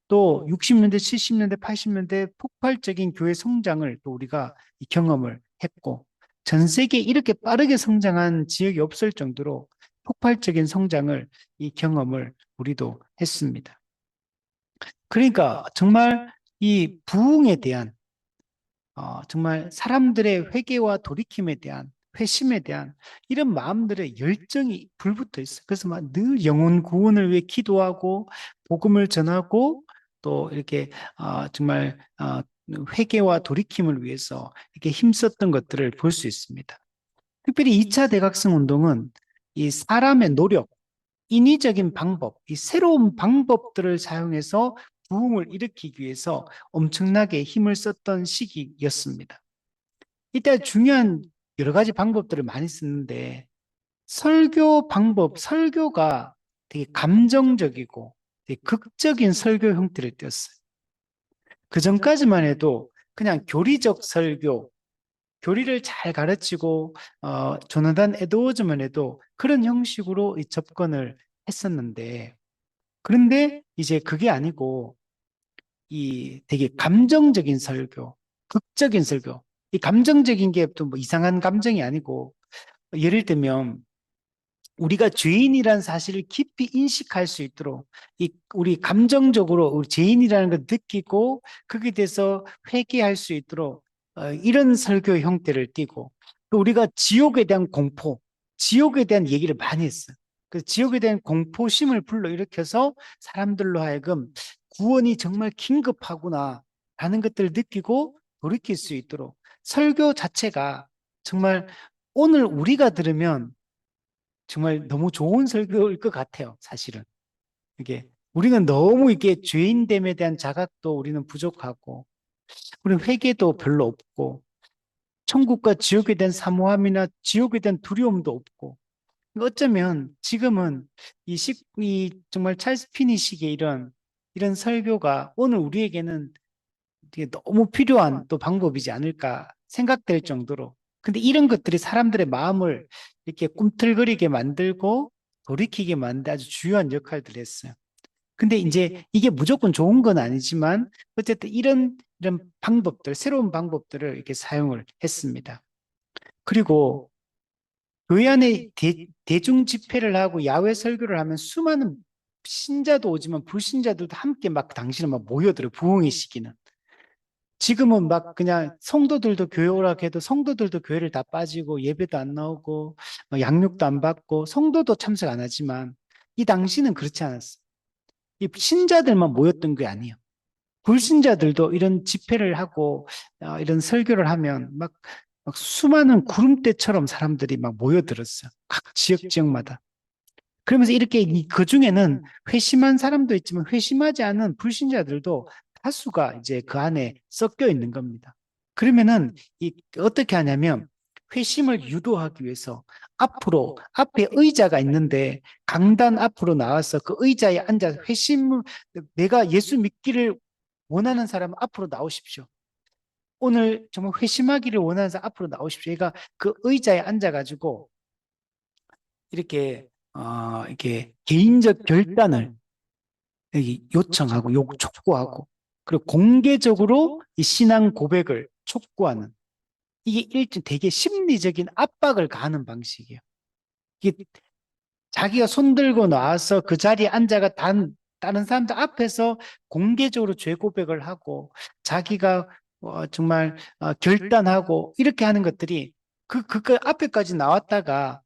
또 60년대, 70년대, 80년대 폭발적인 교회 성장을 또 우리가 이 경험을 했고 전 세계에 이렇게 빠르게 성장한 지역이 없을 정도로 폭발적인 성장을 이 경험을 우리도 했습니다. 그러니까 정말 이 부흥에 대한 정말 사람들의 회개와 돌이킴에 대한 회심에 대한 이런 마음들의 열정이 불붙어 있어요. 그래서 막 늘 영혼 구원을 위해 기도하고 복음을 전하고 또 이렇게 정말 회개와 돌이킴을 위해서 이렇게 힘썼던 것들을 볼 수 있습니다. 특별히 2차 대각성 운동은 이 사람의 노력, 인위적인 방법, 이 새로운 방법들을 사용해서 부흥을 일으키기 위해서 엄청나게 힘을 썼던 시기였습니다. 이때 중요한 여러 가지 방법들을 많이 쓰는데 설교 방법, 설교가 되게 감정적이고 되게 극적인 설교 형태를 띄었어요. 그 전까지만 해도 그냥 교리적 설교, 교리를 잘 가르치고 조나단 에드워즈만 해도 그런 형식으로 이 접근을 했었는데 그런데 이제 그게 아니고 이 되게 감정적인 설교, 극적인 설교. 이 감정적인 게 또 뭐 이상한 감정이 아니고 예를 들면 우리가 죄인이라는 사실을 깊이 인식할 수 있도록 우리 감정적으로 우리 죄인이라는 걸 느끼고 거기에 대해서 회개할 수 있도록 이런 설교 형태를 띠고 또 우리가 지옥에 대한 공포, 지옥에 대한 얘기를 많이 했어요. 그 지옥에 대한 공포심을 불러일으켜서 사람들로 하여금 구원이 정말 긴급하구나 라는 것들을 느끼고 돌이킬 수 있도록 설교 자체가 정말 오늘 우리가 들으면 정말 너무 좋은 설교일 것 같아요, 사실은. 이게 우리는 너무 이게 죄인됨에 대한 자각도 우리는 부족하고, 우리는 회개도 별로 없고, 천국과 지옥에 대한 사모함이나 지옥에 대한 두려움도 없고, 어쩌면 지금은 이 정말 찰스 피니식의 이런 설교가 오늘 우리에게는 되게 너무 필요한 또 방법이지 않을까 생각될 정도로. 근데 이런 것들이 사람들의 마음을 이렇게 꿈틀거리게 만들고 돌이키게 만드는 아주 중요한 역할들을 했어요. 근데 이제 이게 무조건 좋은 건 아니지만 어쨌든 이런 방법들, 새로운 방법들을 이렇게 사용을 했습니다. 그리고 교회 안에 대중 집회를 하고 야외 설교를 하면 수많은 신자도 오지만 불신자들도 함께 막 당신은 막 모여들어 부흥의 시기는. 지금은 막 그냥 성도들도 교회 오라 해도 성도들도 교회를 다 빠지고 예배도 안 나오고 양육도 안 받고 성도도 참석 안 하지만 이 당시는 그렇지 않았어요. 이 신자들만 모였던 게 아니에요. 불신자들도 이런 집회를 하고 이런 설교를 하면 막 수많은 구름대처럼 사람들이 막 모여들었어요. 각 지역마다. 그러면서 이렇게 그 중에는 회심한 사람도 있지만 회심하지 않은 불신자들도 다수가 이제 그 안에 섞여 있는 겁니다. 그러면은 어떻게 하냐면 회심을 유도하기 위해서 앞에 의자가 있는데 강단 앞으로 나와서 그 의자에 앉아 회심을 내가 예수 믿기를 원하는 사람 앞으로 나오십시오. 오늘 정말 회심하기를 원하는 사람 앞으로 나오십시오. 얘가 그 의자에 앉아가지고 이렇게 개인적 결단을 여기 요청하고 촉구하고 그리고 공개적으로 이 신앙 고백을 촉구하는 이게 되게 심리적인 압박을 가하는 방식이에요. 이게 자기가 손들고 나와서 그 자리에 앉아가 다른 사람들 앞에서 공개적으로 죄 고백을 하고 자기가 정말 결단하고 이렇게 하는 것들이 그 앞에까지 나왔다가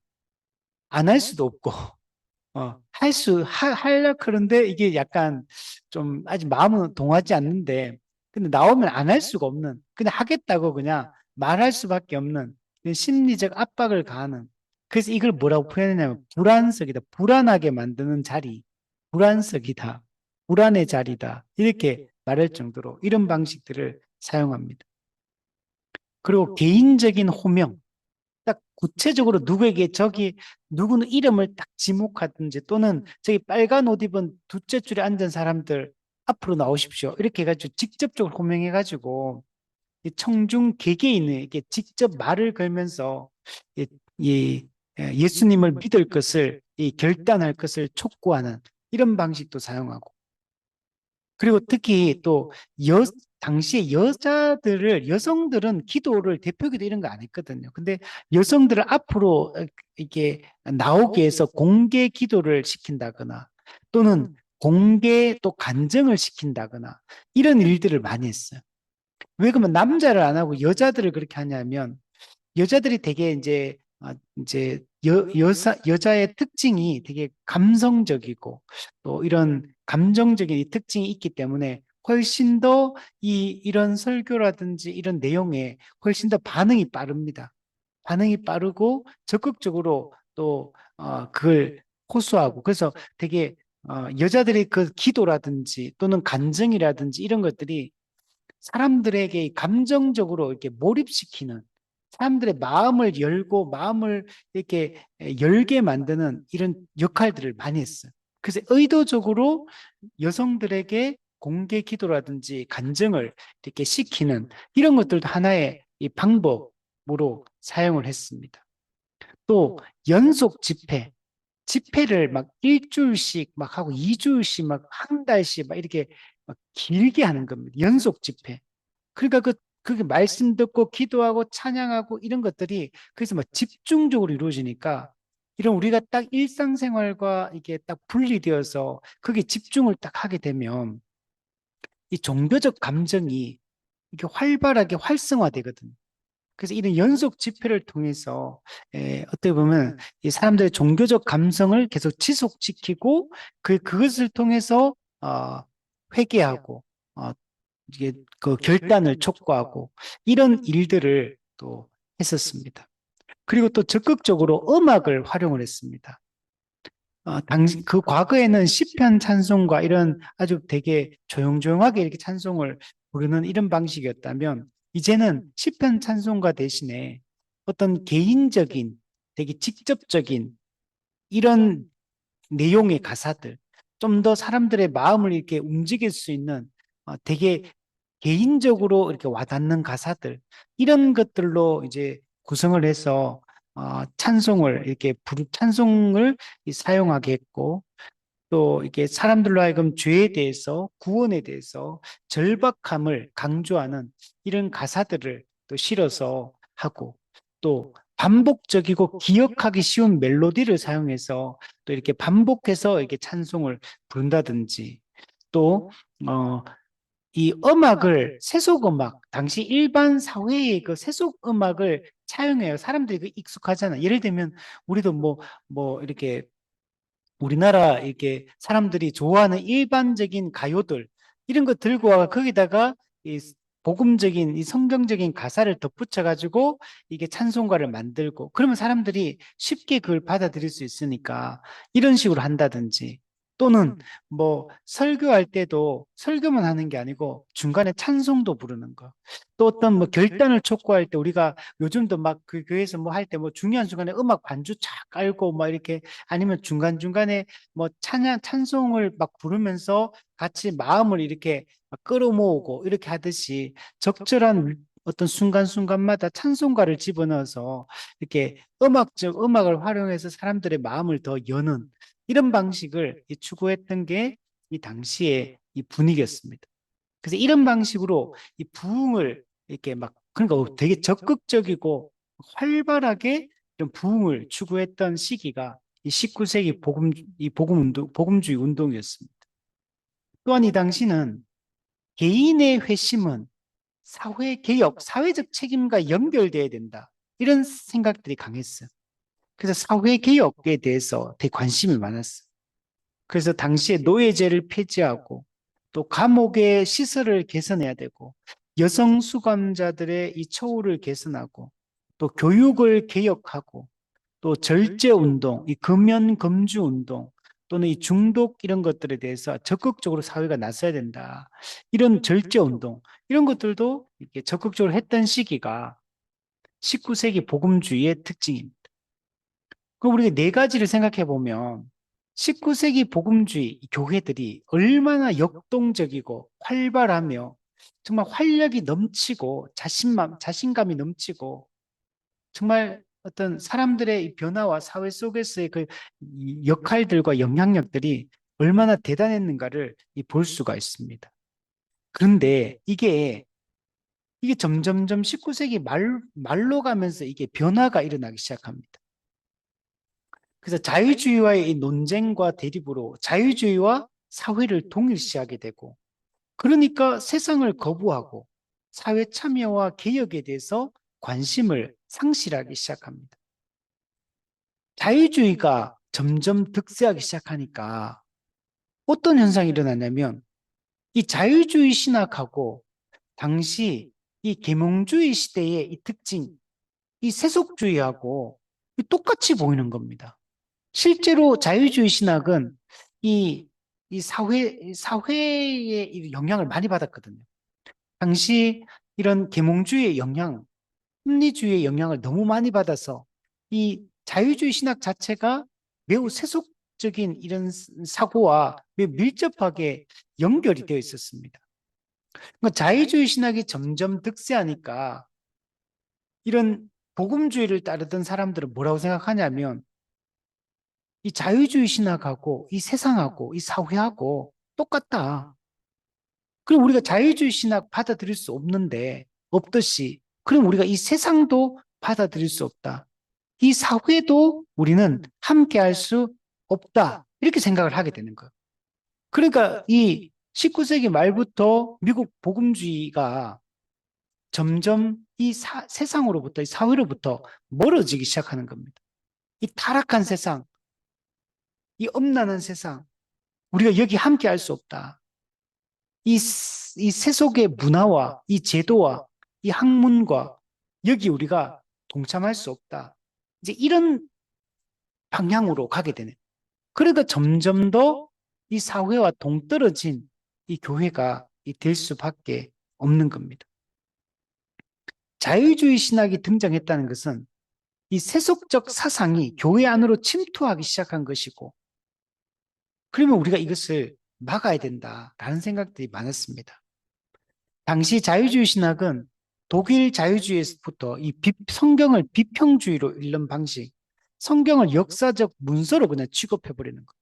안 할 수도 없고 하려 그런데 이게 약간 좀 아직 마음은 동하지 않는데, 근데 나오면 안 할 수가 없는, 그냥 하겠다고 그냥 말할 수밖에 없는 이런 심리적 압박을 가하는. 그래서 이걸 뭐라고 표현했냐면 불안석이다. 불안하게 만드는 자리. 불안석이다. 불안의 자리다. 이렇게 말할 정도로 이런 방식들을 사용합니다. 그리고 개인적인 호명. 딱 구체적으로 누구에게 저기 누구는 이름을 딱 지목하든지 또는 저기 빨간 옷 입은 두째 줄에 앉은 사람들 앞으로 나오십시오. 이렇게 해가지고 직접적으로 호명해가지고 이 청중 개개인에게 직접 말을 걸면서 이, 예수님을 믿을 것을 결단할 것을 촉구하는 이런 방식도 사용하고 그리고 특히 또 당시에 여성들은 기도를 대표기도 이런 거 안 했거든요. 근데 여성들을 앞으로 이게 나오게 해서 공개 기도를 시킨다거나 또는 공개 또 간증을 시킨다거나 이런 일들을 많이 했어요. 왜 그러면 남자를 안 하고 여자들을 그렇게 하냐면 여자들이 되게 이제 여자의 특징이 되게 감성적이고 또 이런 감정적인 이 특징이 있기 때문에 훨씬 더 이런 설교라든지 이런 내용에 훨씬 더 반응이 빠릅니다. 반응이 빠르고 적극적으로 또 그걸 호소하고 그래서 되게 여자들의 그 기도라든지 또는 간증이라든지 이런 것들이 사람들에게 감정적으로 이렇게 몰입시키는 사람들의 마음을 열고 마음을 이렇게 열게 만드는 이런 역할들을 많이 했어요. 그래서 의도적으로 여성들에게 공개 기도라든지 간증을 이렇게 시키는 이런 것들도 하나의 이 방법으로 사용을 했습니다. 또 연속 집회를 막 일주일씩 막 하고 이주일씩 막 한 달씩 막 이렇게 막 길게 하는 겁니다. 연속 집회. 그러니까 그게 말씀 듣고 기도하고 찬양하고 이런 것들이 그래서 막 집중적으로 이루어지니까 이런 우리가 딱 일상생활과 이게 딱 분리되어서 그게 집중을 딱 하게 되면 이 종교적 감정이 이렇게 활발하게 활성화되거든요. 그래서 이런 연속 집회를 통해서 어떻게 보면 이 사람들의 종교적 감성을 계속 지속시키고 그것을 통해서 회개하고 어, 이게 그 결단을 촉구하고 이런 일들을 또 했었습니다. 그리고 또 적극적으로 음악을 활용을 했습니다. 당시 그 과거에는 시편 찬송가 이런 아주 되게 조용조용하게 이렇게 찬송을 부르는 이런 방식이었다면 이제는 시편 찬송가 대신에 어떤 개인적인 되게 직접적인 이런 내용의 가사들, 좀 더 사람들의 마음을 이렇게 움직일 수 있는 되게 개인적으로 이렇게 와닿는 가사들, 이런 것들로 이제 구성을 해서 찬송을 이렇게 찬송을 사용하게 했고, 또 이게 사람들로 하여금 죄에 대해서 구원에 대해서 절박함을 강조하는 이런 가사들을 또 실어서 하고 또 반복적이고 기억하기 쉬운 멜로디를 사용해서 또 이렇게 반복해서 이렇게 찬송을 부른다든지 또 어, 이 음악을 세속 음악 당시 일반 사회의 그 세속 음악을 차용해요. 사람들이 그 익숙하잖아. 예를 들면 우리도 뭐 이렇게 우리나라 이렇게 사람들이 좋아하는 일반적인 가요들 이런 거 들고 와 거기다가 이 복음적인 이 성경적인 가사를 덧붙여 가지고 이게 찬송가를 만들고 그러면 사람들이 쉽게 그걸 받아들일 수 있으니까 이런 식으로 한다든지 또는 뭐 설교할 때도 설교만 하는 게 아니고 중간에 찬송도 부르는 거. 또 어떤 뭐 결단을 촉구할 때 우리가 요즘도 막 그 교회에서 뭐 할 때 뭐 중요한 순간에 음악 반주 착 깔고 막 이렇게 아니면 중간중간에 뭐 찬송을 막 부르면서 같이 마음을 이렇게 막 끌어모으고 이렇게 하듯이 적절한 어떤 순간순간마다 찬송가를 집어넣어서 이렇게 음악을 활용해서 사람들의 마음을 더 여는 이런 방식을 추구했던 게 이 당시의 이 분위기였습니다. 그래서 이런 방식으로 이 부흥을 이렇게 막 그러니까 되게 적극적이고 활발하게 이런 부흥을 추구했던 시기가 이 19세기 복음주의 운동이었습니다. 또한 이 당시는 개인의 회심은 사회 개혁, 사회적 책임과 연결돼야 된다. 이런 생각들이 강했어요. 그래서 사회 개혁에 대해서 되게 관심이 많았어요. 그래서 당시에 노예제를 폐지하고 또 감옥의 시설을 개선해야 되고 여성 수감자들의 이 처우를 개선하고 또 교육을 개혁하고 또 절제 운동, 이 금연 금주 운동 또는 이 중독 이런 것들에 대해서 적극적으로 사회가 나서야 된다. 이런 절제 운동 이런 것들도 이렇게 적극적으로 했던 시기가 19세기 복음주의의 특징입니다. 그럼 우리가 네 가지를 생각해 보면 19세기 복음주의 교회들이 얼마나 역동적이고 활발하며 정말 활력이 넘치고 자신감이 넘치고 정말 어떤 사람들의 이 변화와 사회 속에서의 그 역할들과 영향력들이 얼마나 대단했는가를 볼 수가 있습니다. 그런데 이게 점점점 19세기 말로 가면서 이게 변화가 일어나기 시작합니다. 그래서 자유주의와의 이 논쟁과 대립으로 자유주의와 사회를 동일시하게 되고 그러니까 세상을 거부하고 사회 참여와 개혁에 대해서 관심을 상실하기 시작합니다. 자유주의가 점점 득세하기 시작하니까 어떤 현상이 일어나냐면 이 자유주의 신학하고 당시 이 계몽주의 시대의 이 특징, 이 세속주의하고 똑같이 보이는 겁니다. 실제로 자유주의 신학은 이, 사회의 영향을 많이 받았거든요. 당시 이런 계몽주의의 영향, 합리주의의 영향을 너무 많이 받아서 이 자유주의 신학 자체가 매우 세속적인 이런 사고와 매우 밀접하게 연결이 되어 있었습니다. 그러니까 자유주의 신학이 점점 득세하니까 이런 복음주의를 따르던 사람들은 뭐라고 생각하냐면 이 자유주의 신학하고 이 세상하고 이 사회하고 똑같다. 그럼 우리가 자유주의 신학 받아들일 수 없듯이 그럼 우리가 이 세상도 받아들일 수 없다. 이 사회도 우리는 함께 할 수 없다. 이렇게 생각을 하게 되는 거예요. 그러니까 이 19세기 말부터 미국 복음주의가 점점 세상으로부터, 이 사회로부터 멀어지기 시작하는 겁니다. 이 타락한 세상, 이 엄난한 세상, 우리가 여기 함께 할 수 없다. 이 세속의 문화와 이 제도와 이 학문과 여기 우리가 동참할 수 없다. 이제 이런 방향으로 가게 되네. 그러다 점점 더 이 사회와 동떨어진 이 교회가 될 수밖에 없는 겁니다. 자유주의 신학이 등장했다는 것은 이 세속적 사상이 교회 안으로 침투하기 시작한 것이고, 그러면 우리가 이것을 막아야 된다라는 생각들이 많았습니다. 당시 자유주의 신학은 독일 자유주의에서부터 성경을 비평주의로 읽는 방식, 성경을 역사적 문서로 그냥 취급해버리는 것.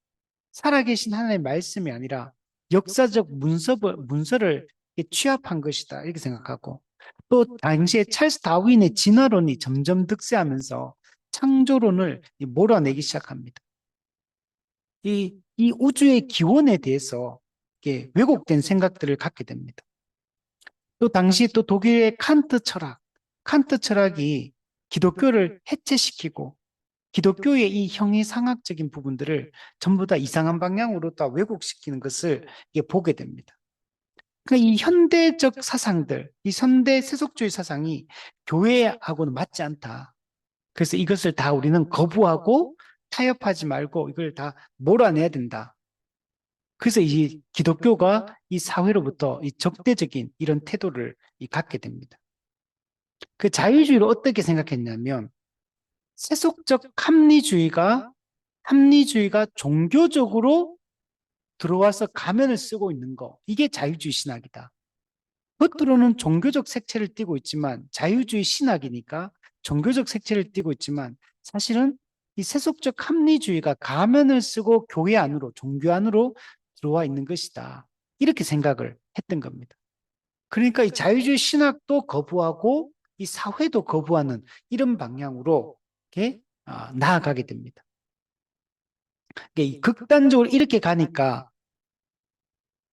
살아계신 하나님의 말씀이 아니라 역사적 문서를 취합한 것이다. 이렇게 생각하고, 또 당시에 찰스 다윈의 진화론이 점점 득세하면서 창조론을 몰아내기 시작합니다. 이 우주의 기원에 대해서 왜곡된 생각들을 갖게 됩니다. 또 당시 또 독일의 칸트 철학이 기독교를 해체시키고 기독교의 이 형이상학적인 부분들을 전부 다 이상한 방향으로 다 왜곡시키는 것을 보게 됩니다. 그러니까 이 현대적 사상들, 이 현대 세속주의 사상이 교회하고는 맞지 않다. 그래서 이것을 다 우리는 거부하고 타협하지 말고 이걸 다 몰아내야 된다. 그래서 이 기독교가 이 사회로부터 이 적대적인 이런 태도를 갖게 됩니다. 그 자유주의를 어떻게 생각했냐면 세속적 합리주의가 종교적으로 들어와서 가면을 쓰고 있는 거, 이게 자유주의 신학이다. 겉으로는 종교적 색채를 띠고 있지만 자유주의 신학이니까 종교적 색채를 띠고 있지만 사실은 이 세속적 합리주의가 가면을 쓰고 교회 안으로, 종교 안으로 들어와 있는 것이다. 이렇게 생각을 했던 겁니다. 그러니까 이 자유주의 신학도 거부하고 이 사회도 거부하는 이런 방향으로 이렇게 나아가게 됩니다. 극단적으로 이렇게 가니까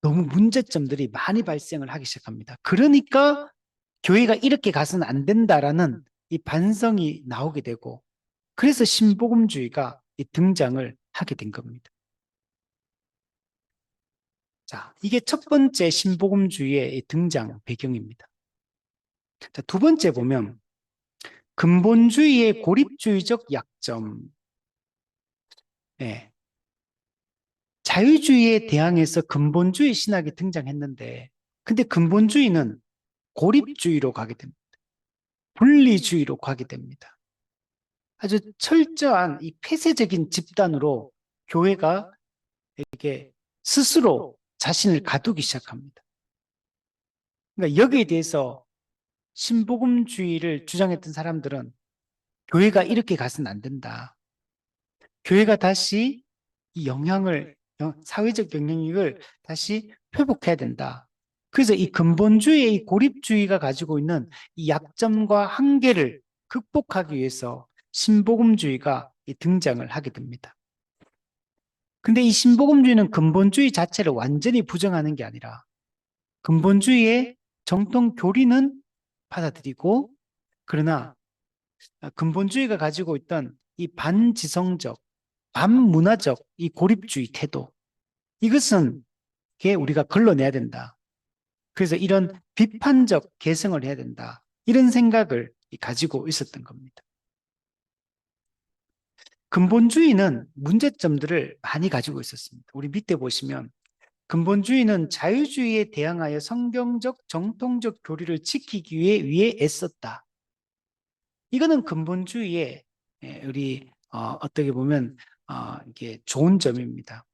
너무 문제점들이 많이 발생을 하기 시작합니다. 그러니까 교회가 이렇게 가서는 안 된다라는 이 반성이 나오게 되고, 그래서 신복음주의가 등장을 하게 된 겁니다. 자, 이게 첫 번째 신복음주의의 등장 배경입니다. 자, 두 번째 보면 근본주의의 고립주의적 약점. 네. 자유주의에 대항해서 근본주의 신학이 등장했는데, 근데 근본주의는 고립주의로 가게 됩니다. 분리주의로 가게 됩니다. 아주 철저한 이 폐쇄적인 집단으로 교회가 이렇게 스스로 자신을 가두기 시작합니다. 그러니까 여기에 대해서 신복음주의를 주장했던 사람들은 교회가 이렇게 가서는 안 된다. 교회가 다시 이 사회적 영향력을 다시 회복해야 된다. 그래서 이 근본주의의 이 고립주의가 가지고 있는 이 약점과 한계를 극복하기 위해서 신복음주의가 등장을 하게 됩니다. 근데 이 신복음주의는 근본주의 자체를 완전히 부정하는 게 아니라 근본주의의 정통 교리는 받아들이고, 그러나 근본주의가 가지고 있던 이 반지성적, 반문화적 이 고립주의 태도, 이것은 우리가 걸러내야 된다. 그래서 이런 비판적 개성을 해야 된다. 이런 생각을 가지고 있었던 겁니다. 근본주의는 문제점들을 많이 가지고 있었습니다. 우리 밑에 보시면 근본주의는 자유주의에 대항하여 성경적 정통적 교리를 지키기 위해 애썼다. 이거는 근본주의의 우리 어떻게 보면 이게 좋은 점입니다.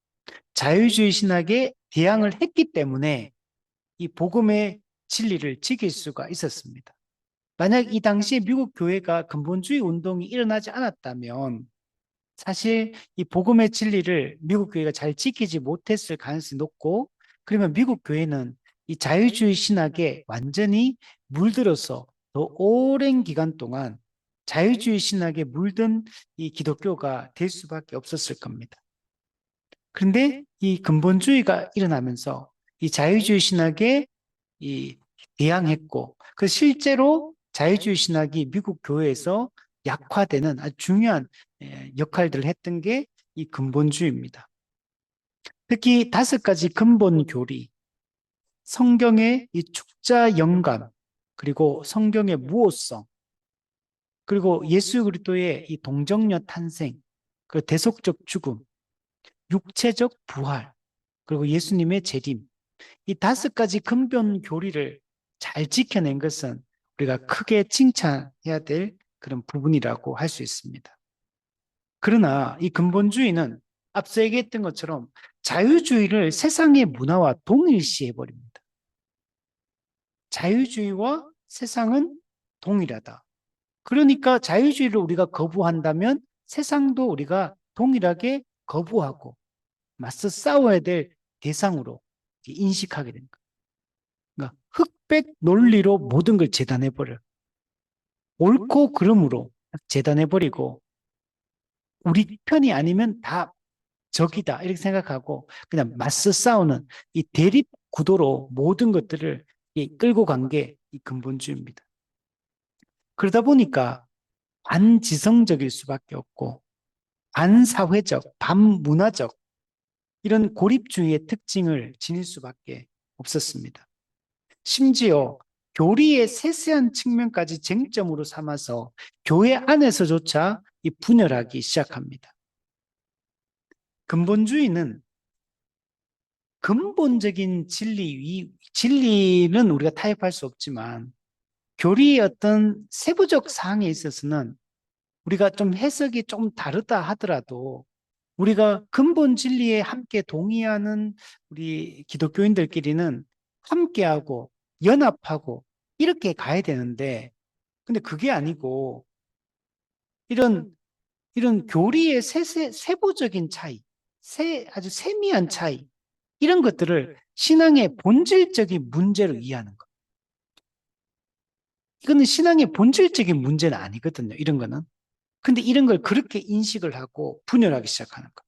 자유주의 신학에 대항을 했기 때문에 이 복음의 진리를 지킬 수가 있었습니다. 만약 이 당시에 미국 교회가 근본주의 운동이 일어나지 않았다면 사실 이 복음의 진리를 미국 교회가 잘 지키지 못했을 가능성이 높고, 그러면 미국 교회는 이 자유주의 신학에 완전히 물들어서 더 오랜 기간 동안 자유주의 신학에 물든 이 기독교가 될 수밖에 없었을 겁니다. 그런데 이 근본주의가 일어나면서 이 자유주의 신학에 대항했고, 그 실제로 자유주의 신학이 미국 교회에서 약화되는 아주 중요한 역할들을 했던 게 이 근본주의입니다. 특히 5가지 근본 교리, 성경의 이 축자 영감, 그리고 성경의 무오성, 그리고 예수 그리스도의 이 동정녀 탄생, 그리고 대속적 죽음, 육체적 부활, 그리고 예수님의 재림, 이 다섯 가지 근본 교리를 잘 지켜낸 것은 우리가 크게 칭찬해야 될 그런 부분이라고 할 수 있습니다. 그러나 이 근본주의는 앞서 얘기했던 것처럼 자유주의를 세상의 문화와 동일시해버립니다. 자유주의와 세상은 동일하다. 그러니까 자유주의를 우리가 거부한다면 세상도 우리가 동일하게 거부하고 맞서 싸워야 될 대상으로 인식하게 됩니다. 그러니까 흑백 논리로 모든 걸 재단해버려. 옳고 그름으로 재단해버리고 우리 편이 아니면 다 적이다 이렇게 생각하고 그냥 맞서 싸우는 이 대립 구도로 모든 것들을 끌고 간 게 이 근본주의입니다. 그러다 보니까 반지성적일 수밖에 없고 반사회적, 반문화적 이런 고립주의의 특징을 지닐 수밖에 없었습니다. 심지어 교리의 세세한 측면까지 쟁점으로 삼아서 교회 안에서조차 이 분열하기 시작합니다. 근본주의는 근본적인 진리는 우리가 타협할 수 없지만 교리의 어떤 세부적 사항에 있어서는 우리가 좀 해석이 좀 다르다 하더라도 우리가 근본 진리에 함께 동의하는 우리 기독교인들끼리는 함께하고 연합하고 이렇게 가야 되는데 근데 그게 아니고 이런 교리의 세부적인 차이, 아주 세미한 차이 이런 것들을 신앙의 본질적인 문제로 이해하는 것. 이거는 신앙의 본질적인 문제는 아니거든요. 이런 거는. 근데 이런 걸 그렇게 인식을 하고 분열하기 시작하는 것.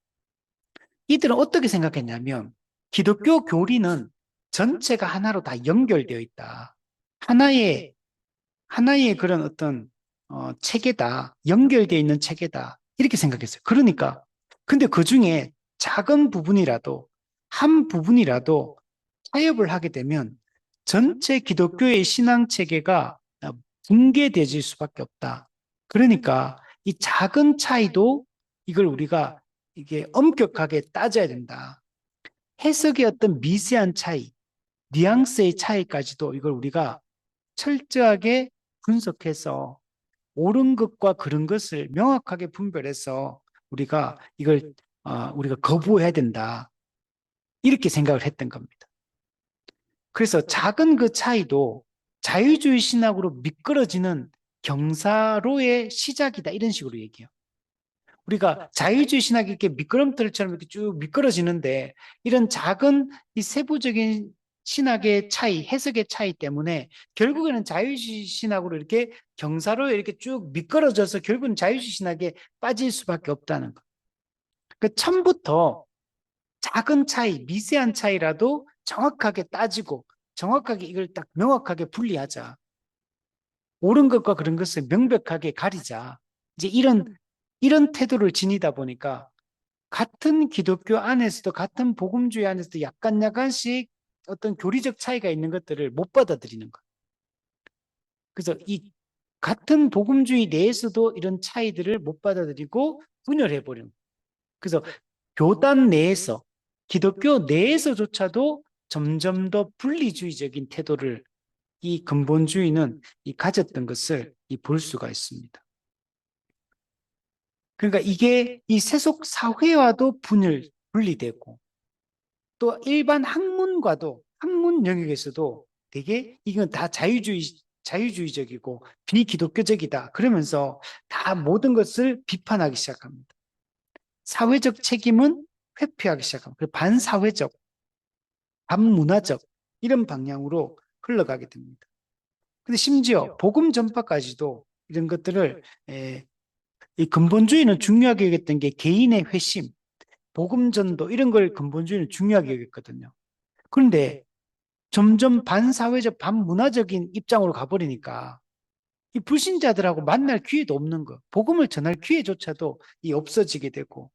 이들은 어떻게 생각했냐면 기독교 교리는 전체가 하나로 다 연결되어 있다. 하나의 그런 어떤 체계다. 연결되어 있는 체계다. 이렇게 생각했어요. 그러니까 근데 그 중에 작은 부분이라도 한 부분이라도 타협을 하게 되면 전체 기독교의 신앙 체계가 붕괴되질 수밖에 없다. 그러니까 이 작은 차이도 이걸 우리가 이게 엄격하게 따져야 된다. 해석의 어떤 미세한 차이, 뉘앙스의 차이까지도 이걸 우리가 철저하게 분석해서 옳은 것과 그른 것을 명확하게 분별해서 우리가 이걸 우리가 거부해야 된다. 이렇게 생각을 했던 겁니다. 그래서 작은 그 차이도 자유주의 신학으로 미끄러지는 경사로의 시작이다. 이런 식으로 얘기해요. 우리가 자유주의 신학이 이렇게 미끄럼틀처럼 이렇게 쭉 미끄러지는데 이런 작은 이 세부적인 신학의 차이, 해석의 차이 때문에 결국에는 자유주의 신학으로 이렇게 경사로에 이렇게 쭉 미끄러져서 결국은 자유주의 신학에 빠질 수밖에 없다는 거. 그 처음부터 작은 차이, 미세한 차이라도 정확하게 따지고 정확하게 이걸 딱 명확하게 분리하자. 옳은 것과 그런 것을 명백하게 가리자. 이제 이런 태도를 지니다 보니까 같은 기독교 안에서도 같은 복음주의 안에서도 약간씩 어떤 교리적 차이가 있는 것들을 못 받아들이는 것. 그래서 이 같은 복음주의 내에서도 이런 차이들을 못 받아들이고 분열해버리는. 그래서 교단 내에서 기독교 내에서조차도 점점 더 분리주의적인 태도를 이 근본주의는 가졌던 것을 볼 수가 있습니다. 그러니까 이게 이 세속 사회와도 분리되고 또 일반 학문과도 학문 영역에서도 되게 이건 다 자유주의적이고 비기독교적이다. 그러면서 다 모든 것을 비판하기 시작합니다. 사회적 책임은 회피하기 시작합니다. 반사회적, 반문화적 이런 방향으로 흘러가게 됩니다. 근데 심지어 복음 전파까지도 이런 것들을 이 근본주의는 중요하게 여겼던 게 개인의 회심, 복음 전도 이런 걸 근본주의는 중요하게 여겼거든요. 그런데 점점 반사회적, 반문화적인 입장으로 가버리니까 이 불신자들하고 만날 기회도 없는 거, 복음을 전할 기회조차도 없어지게 되고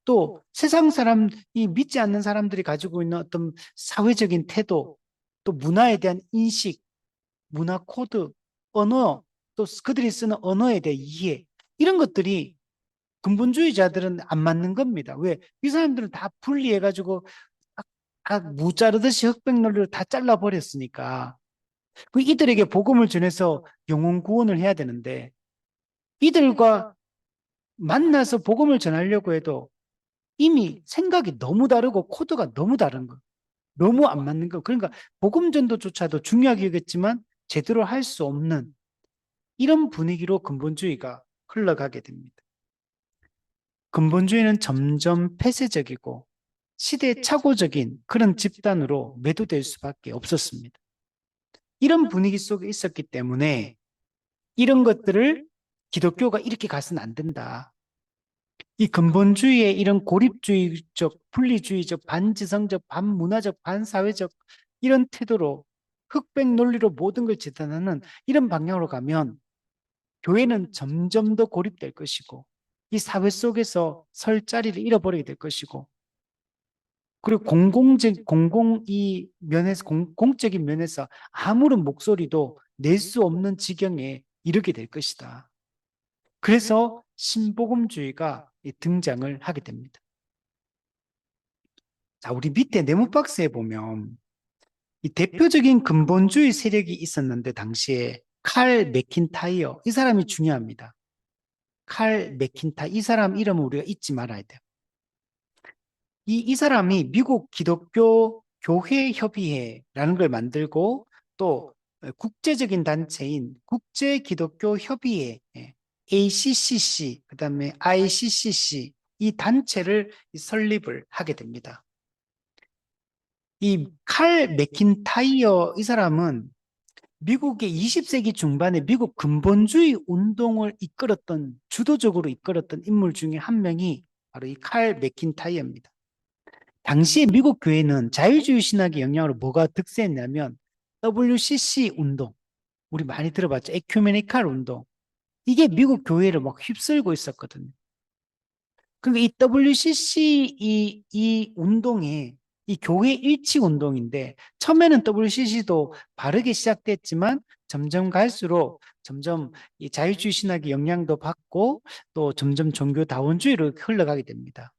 또 세상 사람, 이 믿지 않는 사람들이 가지고 있는 어떤 사회적인 태도, 또 문화에 대한 인식, 문화 코드, 언어, 또 그들이 쓰는 언어에 대한 이해, 이런 것들이 근본주의자들은 안 맞는 겁니다. 왜? 이 사람들은 다 분리해가지고 다 무자르듯이 흑백 논리로 다 잘라버렸으니까 그 이들에게 복음을 전해서 영혼 구원을 해야 되는데 이들과 만나서 복음을 전하려고 해도 이미 생각이 너무 다르고 코드가 너무 다른 거, 너무 안 맞는 거. 그러니까 복음 전도조차도 중요하게 여겼지만 제대로 할 수 없는 이런 분위기로 근본주의가 흘러가게 됩니다. 근본주의는 점점 폐쇄적이고 시대착오적인 그런 집단으로 매도될 수밖에 없었습니다. 이런 분위기 속에 있었기 때문에 이런 것들을 기독교가 이렇게 가서는 안 된다. 이 근본주의의 이런 고립주의적, 분리주의적, 반지성적, 반문화적, 반사회적 이런 태도로 흑백 논리로 모든 걸 재단하는 이런 방향으로 가면 교회는 점점 더 고립될 것이고 이 사회 속에서 설 자리를 잃어버리게 될 것이고 그리고 이 면에서 공적인 면에서 아무런 목소리도 낼 수 없는 지경에 이르게 될 것이다. 그래서 신복음주의가 등장을 하게 됩니다. 자, 우리 밑에 네모 박스에 보면 이 대표적인 근본주의 세력이 있었는데 당시에 칼 맥킨타이어 이 사람이 중요합니다. 칼 맥킨타이어 이 사람 이름은 우리가 잊지 말아야 돼요. 이 사람이 미국 기독교 교회 협의회라는 걸 만들고 또 국제적인 단체인 국제 기독교 협의회 ACCC 그다음에 ICCC 이 단체를 설립을 하게 됩니다. 이 칼 맥킨타이어 이 사람은 미국의 20세기 중반에 미국 근본주의 운동을 이끌었던 주도적으로 이끌었던 인물 중에 한 명이 바로 이 칼 맥킨타이어입니다. 당시에 미국 교회는 자유주의 신학의 영향으로 뭐가 득세했냐면 WCC 운동, 우리 많이 들어봤죠. 에큐메니칼 운동. 이게 미국 교회를 막 휩쓸고 있었거든요. 그러니까 이 WCC 이 운동에 이 교회 일치 운동인데 처음에는 WCC도 바르게 시작됐지만 점점 갈수록 점점 이 자유주의 신학의 영향도 받고 또 점점 종교다원주의로 흘러가게 됩니다.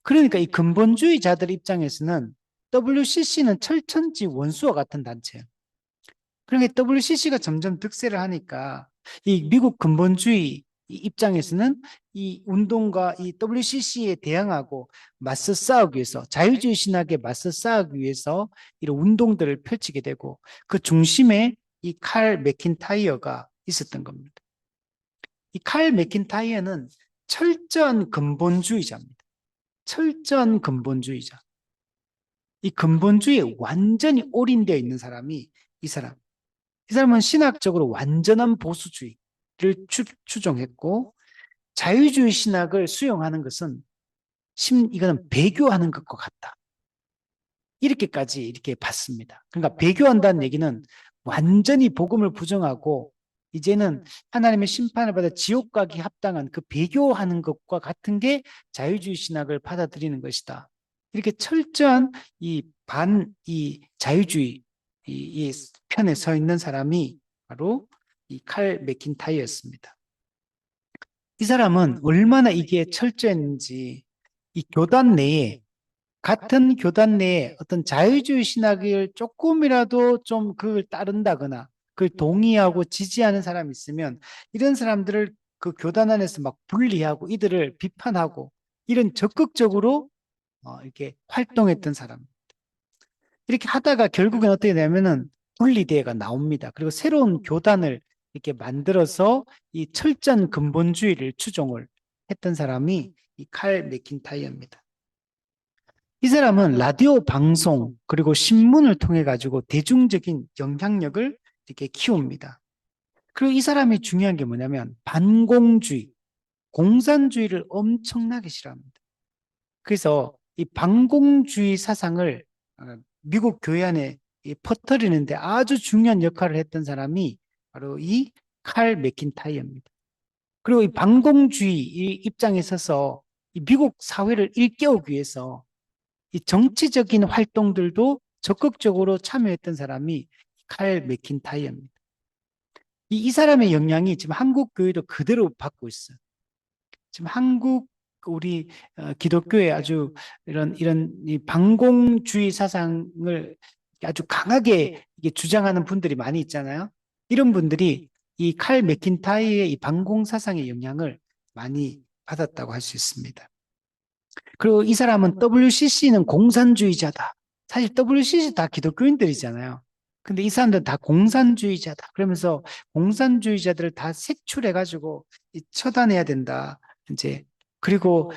그러니까 이 근본주의자들 입장에서는 WCC는 철천지 원수와 같은 단체예요. 그러니까 WCC가 점점 득세를 하니까 이 미국 근본주의 입장에서는 이 운동과 이 WCC에 대항하고 맞서 싸우기 위해서 자유주의 신학에 맞서 싸우기 위해서 이런 운동들을 펼치게 되고 그 중심에 이 칼 맥킨타이어가 있었던 겁니다. 이 칼 맥킨타이어는 철저한 근본주의자입니다. 철저한 근본주의자. 이 근본주의에 완전히 올인되어 있는 사람이 이 사람. 이 사람은 신학적으로 완전한 보수주의를 추종했고 자유주의 신학을 수용하는 것은 이거는 배교하는 것과 같다. 이렇게까지 이렇게 봤습니다. 그러니까 배교한다는 얘기는 완전히 복음을 부정하고 이제는 하나님의 심판을 받아 지옥 가기 합당한 그 배교하는 것과 같은 게 자유주의 신학을 받아들이는 것이다. 이렇게 철저한 이 자유주의 이 편에 서 있는 사람이 바로 이 칼 맥킨타이어였습니다. 이 사람은 얼마나 이게 철저했는지 이 교단 내에 같은 교단 내에 어떤 자유주의 신학을 조금이라도 좀 그걸 따른다거나 그걸 동의하고 지지하는 사람이 있으면 이런 사람들을 그 교단 안에서 막 분리하고 이들을 비판하고 이런 적극적으로 이렇게 활동했던 사람. 이렇게 하다가 결국엔 어떻게 되냐면은 분리대회가 나옵니다. 그리고 새로운 교단을 이렇게 만들어서 이 철저한 근본주의를 추종을 했던 사람이 이 칼 맥킨타이어입니다. 이 사람은 라디오 방송 그리고 신문을 통해 가지고 대중적인 영향력을 이렇게 키웁니다. 그리고 이 사람이 중요한 게 뭐냐면 반공주의, 공산주의를 엄청나게 싫어합니다. 그래서 이 반공주의 사상을 미국 교회 안에 퍼뜨리는데 아주 중요한 역할을 했던 사람이 바로 이 칼 맥킨타이어입니다. 그리고 이 반공주의 입장에 서서 이 미국 사회를 일깨우기 위해서 이 정치적인 활동들도 적극적으로 참여했던 사람이 칼 맥킨타이어입니다. 이 사람의 영향이 지금 한국 교회도 그대로 받고 있어요. 지금 한국 우리 기독교의 아주 이런 이 반공주의 사상을 아주 강하게 이게 주장하는 분들이 많이 있잖아요. 이런 분들이 이 칼 맥킨타이의 이 반공 사상의 영향을 많이 받았다고 할 수 있습니다. 그리고 이 사람은 WCC는 공산주의자다. 사실 WCC 다 기독교인들이잖아요. 근데 이 사람들은 다 공산주의자다. 그러면서 공산주의자들을 다 색출해가지고 처단해야 된다. 이제 그리고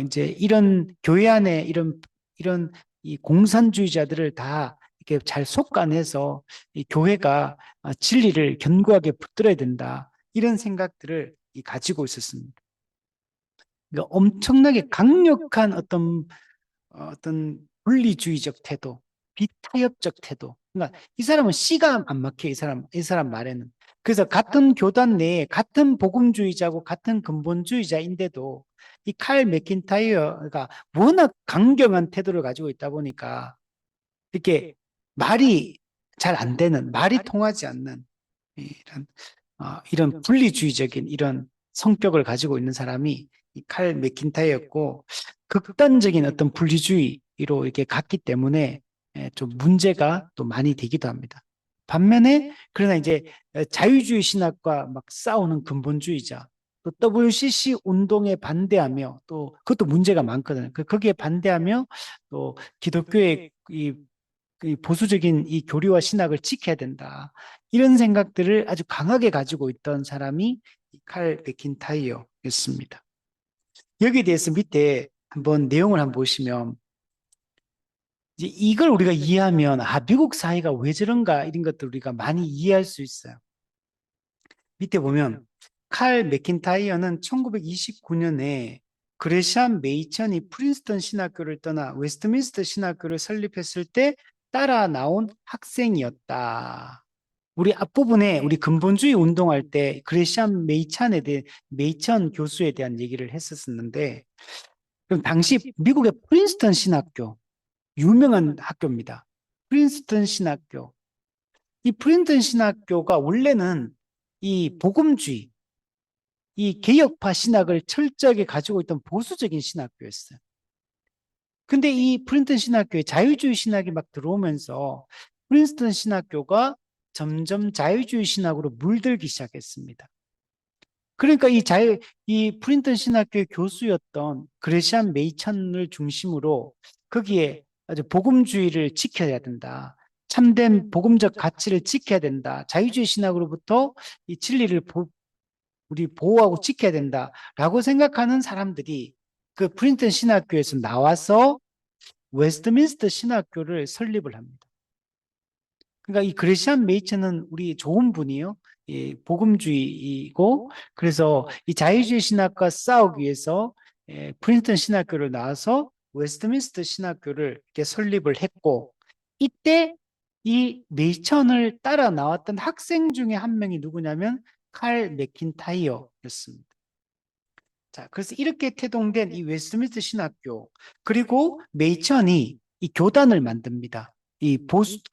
이제 이런 교회 안에 이런 이 공산주의자들을 다 이렇게 잘 속간해서 이 교회가 진리를 견고하게 붙들어야 된다. 이런 생각들을 가지고 있었습니다. 그러니까 엄청나게 강력한 어떤 분리주의적 태도, 비타협적 태도. 그러니까 이 사람은 씨가 안 막혀, 이 사람 말에는. 그래서 같은 교단 내에 같은 복음주의자고 같은 근본주의자인데도 이 칼 맥킨타이어가 워낙 강경한 태도를 가지고 있다 보니까 이렇게 말이 잘 안 되는, 말이 통하지 않는 이런 분리주의적인 이런 성격을 가지고 있는 사람이 이 칼 맥킨타이어였고 극단적인 어떤 분리주의로 이렇게 갔기 때문에 좀 문제가 또 많이 되기도 합니다. 반면에 그러나 이제 자유주의 신학과 막 싸우는 근본주의자 또 WCC 운동에 반대하며 또 그것도 문제가 많거든요. 거기에 반대하며 또 기독교의 이 보수적인 이 교리와 신학을 지켜야 된다. 이런 생각들을 아주 강하게 가지고 있던 사람이 칼 맥킨타이어였습니다. 여기에 대해서 밑에 한번 내용을 한번 보시면 이제 이걸 우리가 이해하면 미국 사회가 왜 저런가 이런 것들 우리가 많이 이해할 수 있어요. 밑에 보면 칼 맥킨타이어는 1929년에 그레샴 메이천이 프린스턴 신학교를 떠나 웨스트민스터 신학교를 설립했을 때 따라 나온 학생이었다. 우리 앞부분에 우리 근본주의 운동할 때 그레샴 메이천 교수에 대한 얘기를 했었는데 그럼 당시 미국의 프린스턴 신학교 유명한 학교입니다. 프린스턴 신학교. 이 프린스턴 신학교가 원래는 이 복음주의, 이 개혁파 신학을 철저하게 가지고 있던 보수적인 신학교였어요. 근데 이 프린스턴 신학교에 자유주의 신학이 막 들어오면서 프린스턴 신학교가 점점 자유주의 신학으로 물들기 시작했습니다. 그러니까 이 프린스턴 신학교의 교수였던 그레시안 메이천을 중심으로 거기에 아주 복음주의를 지켜야 된다. 참된 복음적 가치를 지켜야 된다. 자유주의 신학으로부터 이 진리를 우리 보호하고 지켜야 된다라고 생각하는 사람들이 그 프린스턴 신학교에서 나와서 웨스트민스터 신학교를 설립을 합니다. 그러니까 이 그레시안 메이츠는 우리 좋은 분이요. 이 복음주의이고 그래서 이 자유주의 신학과 싸우기 위해서 프린스턴 신학교를 나와서 웨스트민스터 신학교를 이렇게 설립을 했고 이때 이 메이천을 따라 나왔던 학생 중에 한 명이 누구냐면 칼 맥킨타이어였습니다. 자, 그래서 이렇게 태동된 이 웨스트민스터 신학교 그리고 메이천이 이 교단을 만듭니다. 이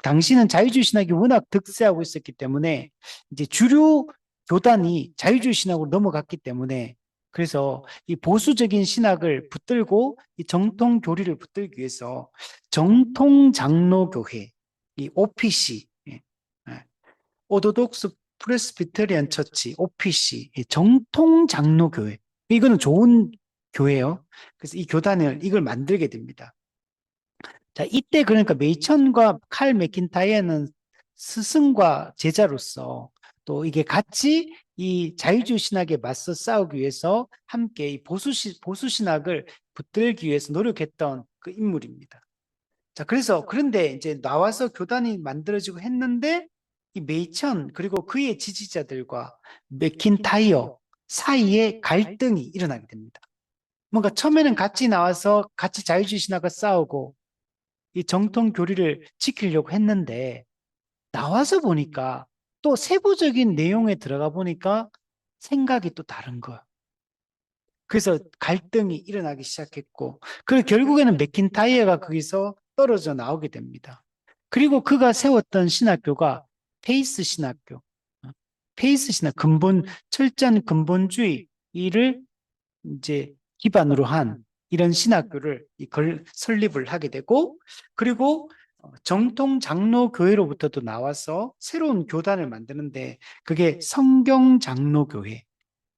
당시는 자유주의 신학이 워낙 득세하고 있었기 때문에 이제 주류 교단이 자유주의 신학으로 넘어갔기 때문에 그래서 이 보수적인 신학을 붙들고 이 정통 교리를 붙들기 위해서 정통 장로교회, 이 OPC, 오토독스 프레스비테리안 처치, OPC, 정통 장로교회. 이거는 좋은 교회예요. 그래서 이 교단을 이걸 만들게 됩니다. 자, 이때 그러니까 메이천과 칼 맥킨타이어는 스승과 제자로서 또 이게 같이 이 자유주의 신학에 맞서 싸우기 위해서 함께 이 보수 신학을 붙들기 위해서 노력했던 그 인물입니다. 자, 그런데 이제 나와서 교단이 만들어지고 했는데 이 메이천 그리고 그의 지지자들과 맥킨타이어 사이에 갈등이 일어나게 됩니다. 뭔가 처음에는 같이 나와서 같이 자유주의 신학을 싸우고 이 정통 교리를 지키려고 했는데 나와서 보니까 또 세부적인 내용에 들어가 보니까 생각이 또 다른 거예요. 그래서 갈등이 일어나기 시작했고, 그리고 결국에는 맥킨타이어가 거기서 떨어져 나오게 됩니다. 그리고 그가 세웠던 신학교가 페이스 신학교, 페이스 신학, 철저한 근본주의를 이제 기반으로 한 이런 신학교를 설립을 하게 되고, 그리고 정통 장로교회로부터도 나와서 새로운 교단을 만드는데, 그게 성경장로교회,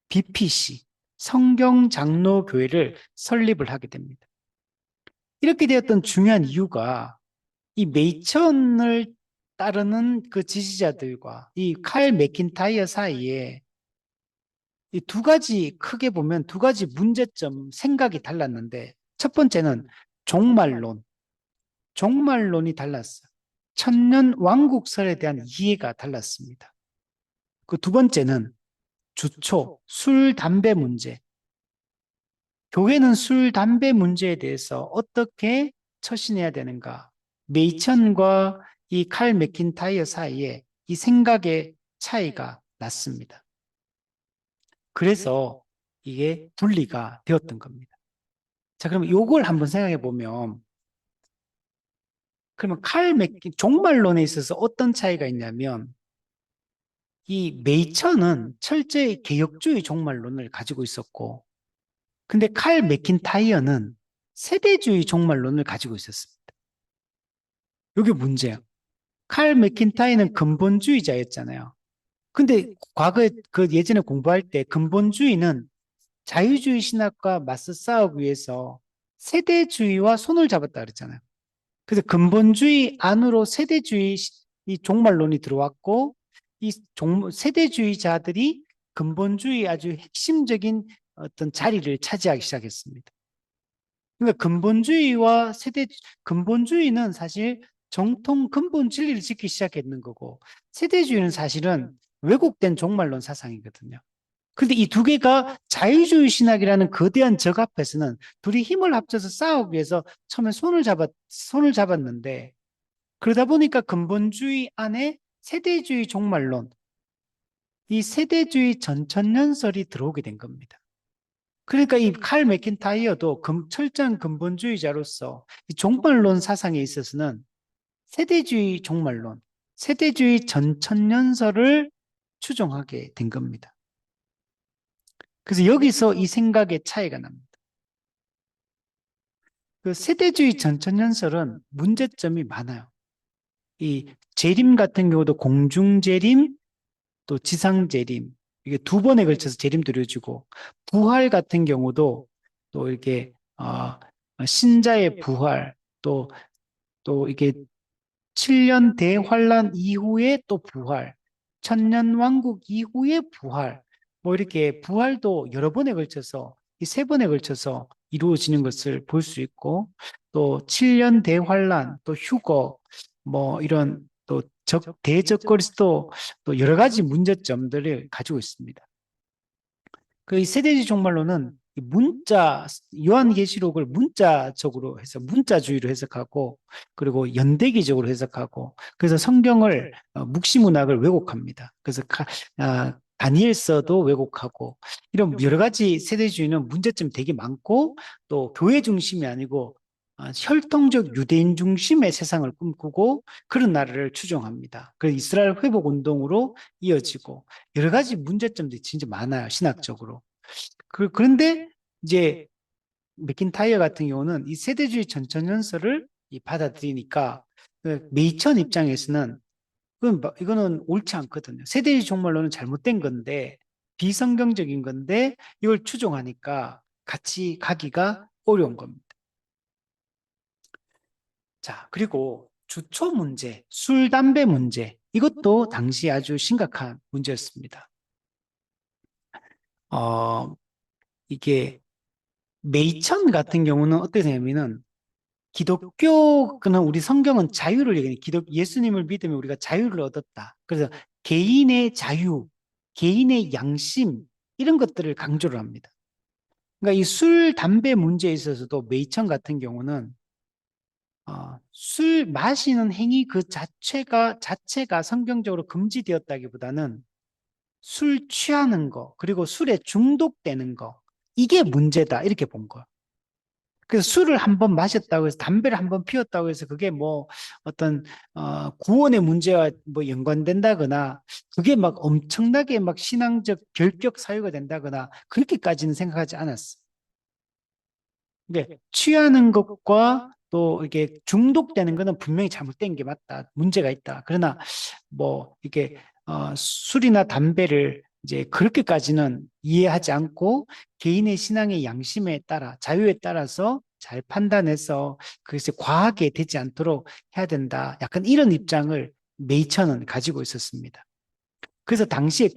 BPC, 성경장로교회를 설립을 하게 됩니다. 이렇게 되었던 중요한 이유가 이 메이천을 따르는 그 지지자들과 이 칼 맥킨타이어 사이에 이 두 가지, 크게 보면 두 가지 문제점, 생각이 달랐는데, 첫 번째는 종말론, 종말론이 달랐어요. 천년 왕국설에 대한 이해가 달랐습니다. 그 두 번째는 주초, 술, 담배 문제. 교회는 술, 담배 문제에 대해서 어떻게 처신해야 되는가? 메이천과 이 칼 맥킨타이어 사이에 이 생각의 차이가 났습니다. 그래서 이게 분리가 되었던 겁니다. 자, 그럼 요걸 한번 생각해 보면, 그러면 종말론에 있어서 어떤 차이가 있냐면, 이 메이처는 철저히 개혁주의 종말론을 가지고 있었고, 근데 칼 맥킨타이어는 세대주의 종말론을 가지고 있었습니다. 이게 문제야. 칼 맥킨타이어는 근본주의자였잖아요. 근데 과거에 그 예전에 공부할 때 근본주의는 자유주의 신학과 맞서 싸우기 위해서 세대주의와 손을 잡았다 그랬잖아요. 그래서 근본주의 안으로 세대주의 이 종말론이 들어왔고, 이 세대주의자들이 근본주의 아주 핵심적인 어떤 자리를 차지하기 시작했습니다. 그러니까 근본주의는 사실 정통 근본 진리를 지키기 시작했는 거고, 세대주의는 사실은 왜곡된 종말론 사상이거든요. 근데 이 두 개가 자유주의 신학이라는 거대한 적 앞에서는 둘이 힘을 합쳐서 싸우기 위해서 처음에 손을 잡았는데, 그러다 보니까 근본주의 안에 세대주의 종말론, 이 세대주의 전천년설이 들어오게 된 겁니다. 그러니까 이 칼 맥킨타이어도 철저한 근본주의자로서 이 종말론 사상에 있어서는 세대주의 종말론, 세대주의 전천년설을 추종하게 된 겁니다. 그래서 여기서 이 생각의 차이가 납니다. 그 세대주의 전천년설은 문제점이 많아요. 이 재림 같은 경우도 공중재림, 또 지상재림, 이게 두 번에 걸쳐서 재림도 이루어지고, 부활 같은 경우도 또 이렇게 신자의 부활, 또 이게 7년 대환란 이후에 또 부활, 천년왕국 이후에 부활, 뭐 이렇게 부활도 여러 번에 걸쳐서, 이 세 번에 걸쳐서 이루어지는 것을 볼 수 있고, 또 7년 대환란, 또 휴거, 뭐 이런 또 대적거리스도 또 여러 가지 문제점들을 가지고 있습니다. 그 세대주의 종말론은 요한계시록을 문자적으로 해서 문자주의로 해석하고, 그리고 연대기적으로 해석하고, 그래서 성경을 묵시문학을 왜곡합니다. 그래서 다니엘서도 왜곡하고, 이런 여러 가지 세대주의는 문제점이 되게 많고, 또 교회 중심이 아니고 혈통적 유대인 중심의 세상을 꿈꾸고 그런 나라를 추종합니다. 그래서 이스라엘 회복 운동으로 이어지고 여러 가지 문제점들이 진짜 많아요, 신학적으로. 그런데 이제 맥킨타이어 같은 경우는 이 세대주의 전천연설을 받아들이니까 그 메이천 입장에서는 이거는 옳지 않거든요. 세대주의 종말론은 잘못된 건데, 비성경적인 건데 이걸 추종하니까 같이 가기가 어려운 겁니다. 자, 그리고 주초 문제, 술, 담배 문제, 이것도 당시 아주 심각한 문제였습니다. 이게 메이천 같은 경우는 어떻게 되냐면은 기독교는 우리 성경은 자유를 얘기해요. 예수님을 믿으면 우리가 자유를 얻었다. 그래서 개인의 자유, 개인의 양심 이런 것들을 강조를 합니다. 그러니까 이 술, 담배 문제에 있어서도 메이천 같은 경우는 술 마시는 행위 그 자체가 성경적으로 금지되었다기보다는 술 취하는 거, 그리고 술에 중독되는 거, 이게 문제다. 이렇게 본 거예요. 그래서 술을 한 번 마셨다고 해서 담배를 한 번 피웠다고 해서 그게 뭐 어떤 구원의 문제와 뭐 연관된다거나 그게 막 엄청나게 막 신앙적 결격 사유가 된다거나 그렇게까지는 생각하지 않았어. 근데 취하는 것과 또 이게 중독되는 거는 분명히 잘못된 게 맞다. 문제가 있다. 그러나 뭐 이게 술이나 담배를 이제 그렇게까지는 이해하지 않고 개인의 신앙의 양심에 따라 자유에 따라서 잘 판단해서 그것이 과하게 되지 않도록 해야 된다. 약간 이런 입장을 메이처는 가지고 있었습니다. 그래서 당시에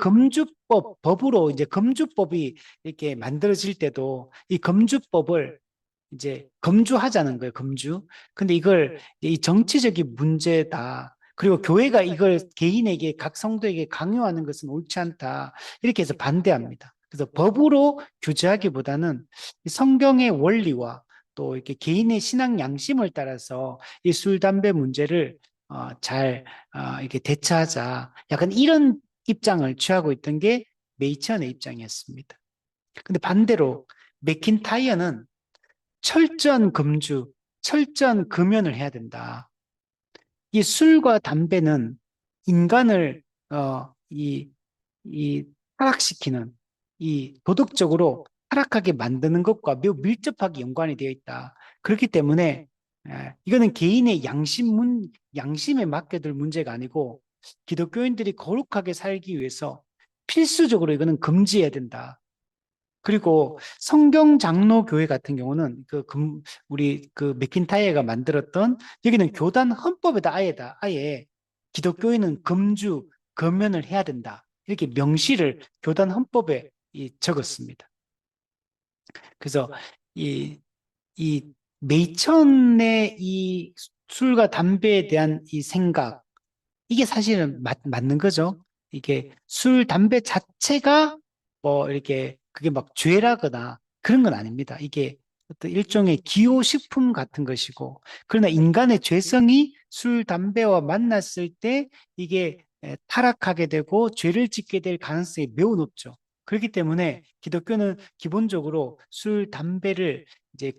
법으로 이제 금주법이 이렇게 만들어질 때도 이 금주법을 이제 금주하자는 거예요, 금주. 근데 이걸 이 정치적인 문제다. 그리고 교회가 이걸 개인에게, 각 성도에게 강요하는 것은 옳지 않다. 이렇게 해서 반대합니다. 그래서 법으로 규제하기보다는 이 성경의 원리와 또 이렇게 개인의 신앙 양심을 따라서 이 술, 담배 문제를 잘 이렇게 대처하자. 약간 이런 입장을 취하고 있던 게 메이천의 입장이었습니다. 근데 반대로 맥킨타이어는 철저한 금주, 철저한 금연을 해야 된다. 이 술과 담배는 인간을 이 타락시키는 이 도덕적으로 타락하게 만드는 것과 매우 밀접하게 연관이 되어 있다. 그렇기 때문에 이거는 개인의 양심에 맡겨둘 문제가 아니고 기독교인들이 거룩하게 살기 위해서 필수적으로 이거는 금지해야 된다. 그리고 성경 장로 교회 같은 경우는 우리 그 맥킨타이어가 만들었던 여기는 교단 헌법에다 아예 기독교인은 금면을 해야 된다. 이렇게 명시를 교단 헌법에 적었습니다. 그래서 이, 이 메이천의 이 술과 담배에 대한 이 생각, 이게 사실은 맞는 거죠. 이게 술, 담배 자체가 뭐 이렇게 그게 막 죄라거나 그런 건 아닙니다. 이게 어떤 일종의 기호식품 같은 것이고, 그러나 인간의 죄성이 술, 담배와 만났을 때 이게 타락하게 되고 죄를 짓게 될 가능성이 매우 높죠. 그렇기 때문에 기독교는 기본적으로 술, 담배를 이제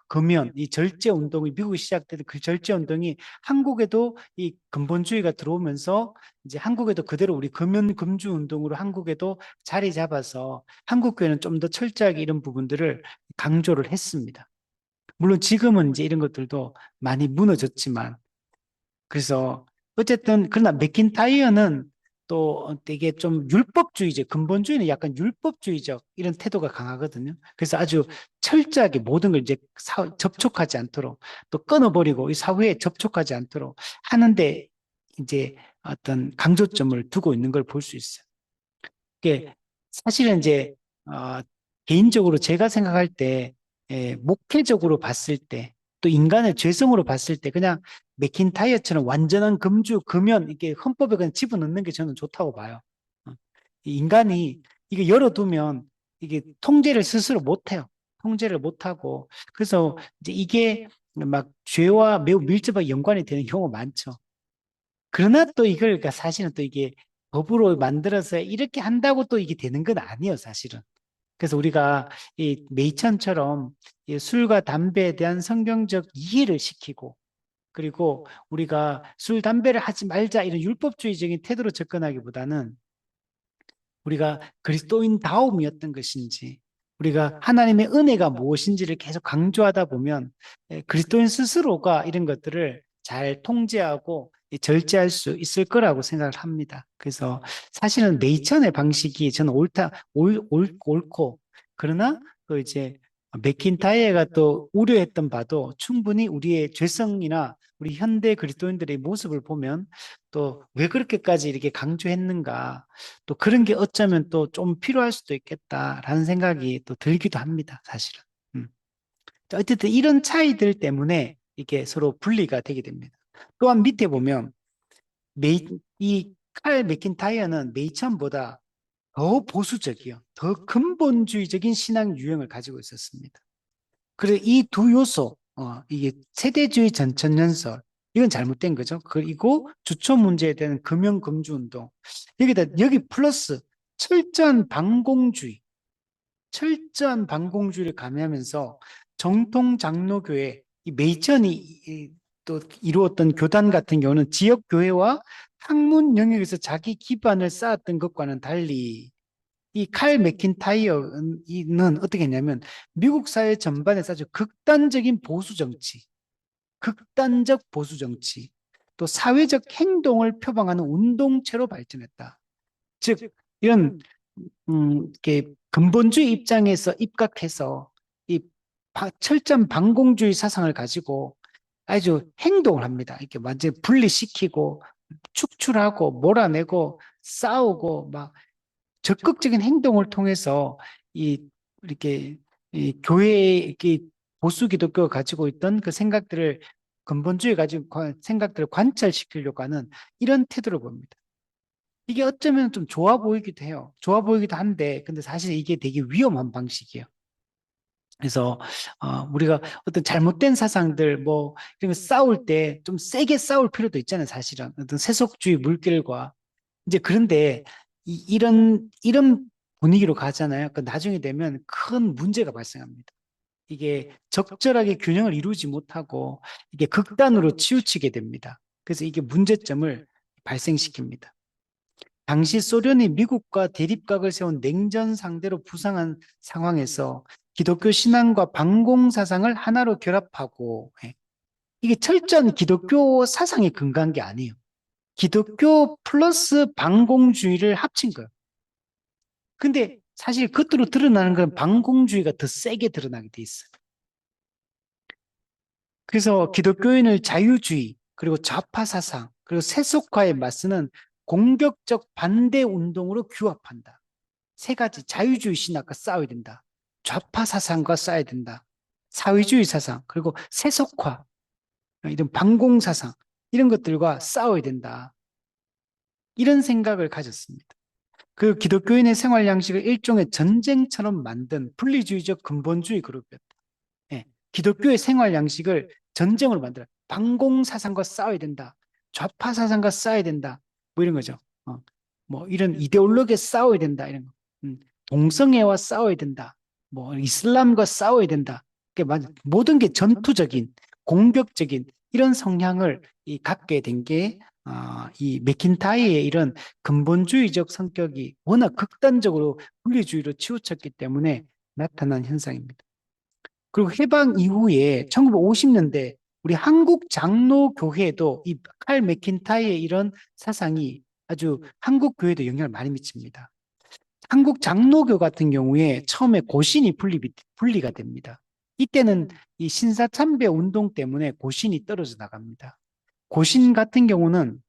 금연, 이 절제 운동이 미국에 시작된 그 절제 운동이 한국에도 이 근본주의가 들어오면서 이제 한국에도 그대로 우리 금주 운동으로 한국에도 자리 잡아서 한국 교회는 좀 더 철저하게 이런 부분들을 강조를 했습니다. 물론 지금은 이제 이런 것들도 많이 무너졌지만 그래서 어쨌든 그러나 맥킨타이어는 또 되게 좀 율법주의적, 근본주의는 약간 율법주의적 이런 태도가 강하거든요. 그래서 아주 철저하게 모든 걸 이제 접촉하지 않도록 또 끊어버리고 이 사회에 접촉하지 않도록 하는데 이제 어떤 강조점을 두고 있는 걸 볼 수 있어요. 이게 사실은 이제 어, 개인적으로 제가 생각할 때 목회적으로 봤을 때 또 인간의 죄성으로 봤을 때 그냥 맥킨타이어처럼 완전한 금연 이게 헌법에 그냥 집어넣는 게 저는 좋다고 봐요. 어, 이 인간이 이게 열어두면 이게 통제를 스스로 못해요. 통제를 못하고 그래서 이제 이게 막 죄와 매우 밀접하게 연관이 되는 경우가 많죠. 그러나 또 이걸 그러니까 사실은 또 이게 법으로 만들어서 이렇게 한다고 또 이게 되는 건 아니에요, 사실은. 그래서 우리가 이 메이천처럼 이 술과 담배에 대한 성경적 이해를 시키고 그리고 우리가 술, 담배를 하지 말자 이런 율법주의적인 태도로 접근하기보다는 우리가 그리스도인다움이었던 것인지 우리가 하나님의 은혜가 무엇인지를 계속 강조하다 보면 그리스도인 스스로가 이런 것들을 잘 통제하고 절제할 수 있을 거라고 생각을 합니다. 그래서 사실은 네이천의 방식이 저는 옳고 그러나 또 이제 맥킨타이어가 또 우려했던 바도 충분히 우리의 죄성이나 우리 현대 그리스도인들의 모습을 보면 또 왜 그렇게까지 이렇게 강조했는가 또 그런 게 어쩌면 또 좀 필요할 수도 있겠다라는 생각이 또 들기도 합니다, 사실은. 음. 어쨌든 이런 차이들 때문에 이게 서로 분리가 되게 됩니다. 또한 밑에 보면 이칼 맥킨타이어는 메이천보다 더 보수적이요, 더 근본주의적인 신앙 유형을 가지고 있었습니다. 그래서 이 두 요소, 이게 세대주의 전천연설, 이건 잘못된 거죠. 그리고 주초 문제에 대한 금융금주운동, 여기 플러스 철저한 반공주의, 철저한 반공주의를 가미하면서 정통 장로교회, 이 메이천이 또 이루었던 교단 같은 경우는 지역 교회와 학문 영역에서 자기 기반을 쌓았던 것과는 달리 이 칼 맥킨타이어는 어떻게 했냐면 미국 사회 전반에서 아주 극단적인 보수 정치, 극단적 보수 정치, 또 사회적 행동을 표방하는 운동체로 발전했다. 즉, 이런 이렇게 근본주의 입장에서 입각해서 이 철저한 반공주의 사상을 가지고 아주 행동을 합니다. 이렇게 완전히 분리시키고 축출하고 몰아내고 싸우고 막 적극적인 행동을 통해서 이 이렇게 이 교회의 이렇게 보수 기독교가 가지고 있던 그 생각들을 근본주의 가지고 생각들을 관철시키려고 하는 이런 태도를 봅니다. 이게 어쩌면 좀 좋아 보이기도 해요. 좋아 보이기도 한데, 근데 사실 이게 되게 위험한 방식이에요. 그래서 우리가 어떤 잘못된 사상들 뭐 이런 거 싸울 때 좀 세게 싸울 필요도 있잖아요. 사실은 어떤 세속주의 물결과 이제 그런데 이런 분위기로 가잖아요. 그 나중에 되면 큰 문제가 발생합니다. 이게 적절하게 균형을 이루지 못하고 이게 극단으로 치우치게 됩니다. 그래서 이게 문제점을 발생시킵니다. 당시 소련이 미국과 대립각을 세운 냉전 상대로 부상한 상황에서 기독교 신앙과 반공 사상을 하나로 결합하고 이게 철저한 기독교 사상이 근거한 게 아니에요. 기독교 플러스 반공주의를 합친 거예요. 근데 사실 겉으로 드러나는 건 반공주의가 더 세게 드러나게 돼 있어요. 그래서 기독교인을 자유주의, 그리고 좌파 사상, 그리고 세속화에 맞서는 공격적 반대 운동으로 규합한다. 세 가지 자유주의 신학과 싸워야 된다. 좌파 사상과 싸워야 된다. 사회주의 사상, 그리고 세속화, 이런 반공 사상, 이런 것들과 싸워야 된다. 이런 생각을 가졌습니다. 그 기독교인의 생활 양식을 일종의 전쟁처럼 만든 분리주의적 근본주의 그룹이었다. 예, 기독교의 생활 양식을 전쟁으로 만들어 반공 사상과 싸워야 된다. 좌파 사상과 싸워야 된다. 뭐 이런 거죠. 뭐 이런 이데올로기에 싸워야 된다. 이런 거. 동성애와 싸워야 된다. 뭐 이슬람과 싸워야 된다. 모든 게 전투적인, 공격적인 이런 성향을 갖게 된 게 이 맥킨타이의 이런 근본주의적 성격이 워낙 극단적으로 분리주의로 치우쳤기 때문에 나타난 현상입니다. 그리고 해방 이후에 1950년대 우리 한국 장로교회도 이 칼 맥킨타이의 이런 사상이 아주 한국 교회도 영향을 많이 미칩니다. 한국 장로교 같은 경우에 처음에 고신이 분리가 됩니다. 이때는 이 신사참배 운동 때문에 고신이 떨어져 나갑니다. 고신 같은 경우는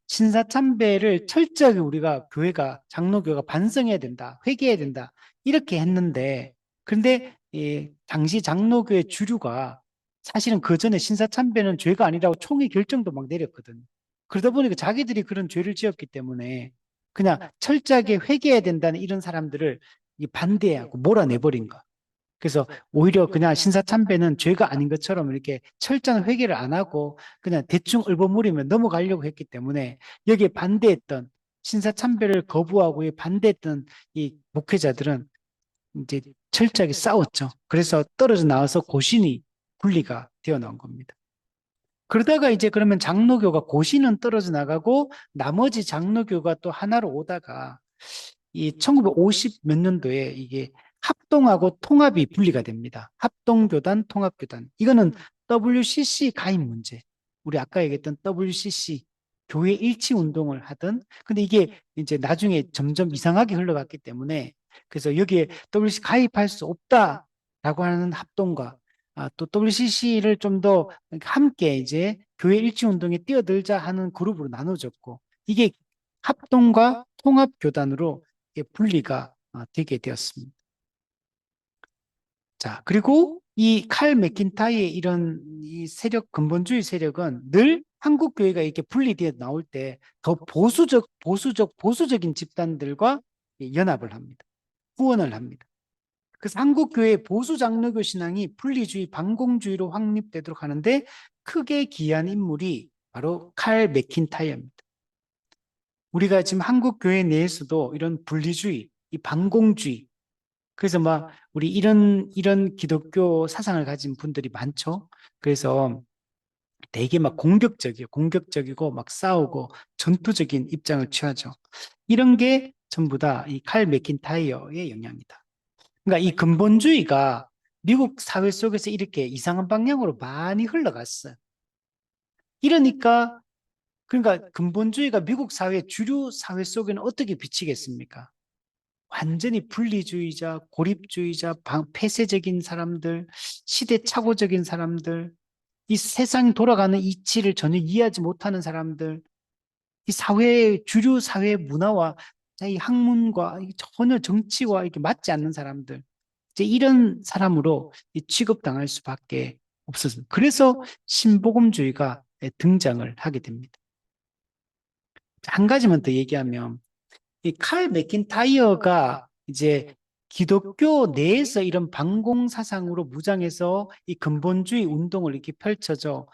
신사참배를 철저하게 우리가 교회가 장로교가 반성해야 된다, 회개해야 된다 이렇게 했는데 그런데 당시 장로교의 주류가 사실은 그 전에 신사참배는 죄가 아니라고 총회 결정도 막 내렸거든요. 그러다 보니까 자기들이 그런 죄를 지었기 때문에 그냥 철저하게 회개해야 된다는 이런 사람들을 반대하고 몰아내버린 거. 그래서 오히려 그냥 신사참배는 죄가 아닌 것처럼 이렇게 철저한 회개를 안 하고 그냥 대충 얼버무리면 넘어가려고 했기 때문에 여기에 반대했던 신사참배를 거부하고 반대했던 이 목회자들은 이제 철저하게 싸웠죠. 그래서 떨어져 나와서 고신이 분리가 되어 나온 겁니다. 그러다가 이제 그러면 장로교가 고신은 떨어져 나가고 나머지 장로교가 또 하나로 오다가 이 1950 몇 년도에 이게 합동하고 통합이 분리가 됩니다. 합동교단, 통합교단. 이거는 WCC 가입 문제. 우리 아까 얘기했던 WCC 교회 일치 운동을 하던 근데 이게 이제 나중에 점점 이상하게 흘러갔기 때문에 그래서 여기에 WCC 가입할 수 없다라고 하는 합동과 또 WCC를 좀 더 함께 이제 교회 일치 운동에 뛰어들자 하는 그룹으로 나눠졌고 이게 합동과 통합교단으로 분리가 되게 되었습니다. 자, 그리고 이 칼 맥킨타이의 이런 이 세력, 근본주의 세력은 늘 한국 교회가 이렇게 분리되어 나올 때 더 보수적인 집단들과 연합을 합니다. 후원을 합니다. 그래서 한국 교회의 보수 장로교 신앙이 분리주의, 반공주의로 확립되도록 하는데 크게 기여한 인물이 바로 칼 맥킨타이어입니다. 우리가 지금 한국 교회 내에서도 이런 분리주의, 이 반공주의, 그래서 막 우리 이런 기독교 사상을 가진 분들이 많죠. 그래서 되게 막 공격적이고 막 싸우고 전투적인 입장을 취하죠. 이런 게 전부 다 이 칼 맥킨타이어의 영향이다. 그러니까 이 근본주의가 미국 사회 속에서 이렇게 이상한 방향으로 많이 흘러갔어요. 이러니까 그러니까 근본주의가 미국 사회 주류 사회 속에는 어떻게 비치겠습니까? 완전히 분리주의자, 고립주의자, 폐쇄적인 사람들, 시대착오적인 사람들, 이 세상 돌아가는 이치를 전혀 이해하지 못하는 사람들, 이 주류 사회 문화와 이 학문과 전혀 정치와 이렇게 맞지 않는 사람들, 이제 이런 사람으로 취급당할 수밖에 없었습니다. 그래서 신복음주의가 등장을 하게 됩니다. 한 가지만 더 얘기하면, 이 칼 맥킨타이어가 이제 기독교 내에서 이런 반공 사상으로 무장해서 이 근본주의 운동을 이렇게 펼쳐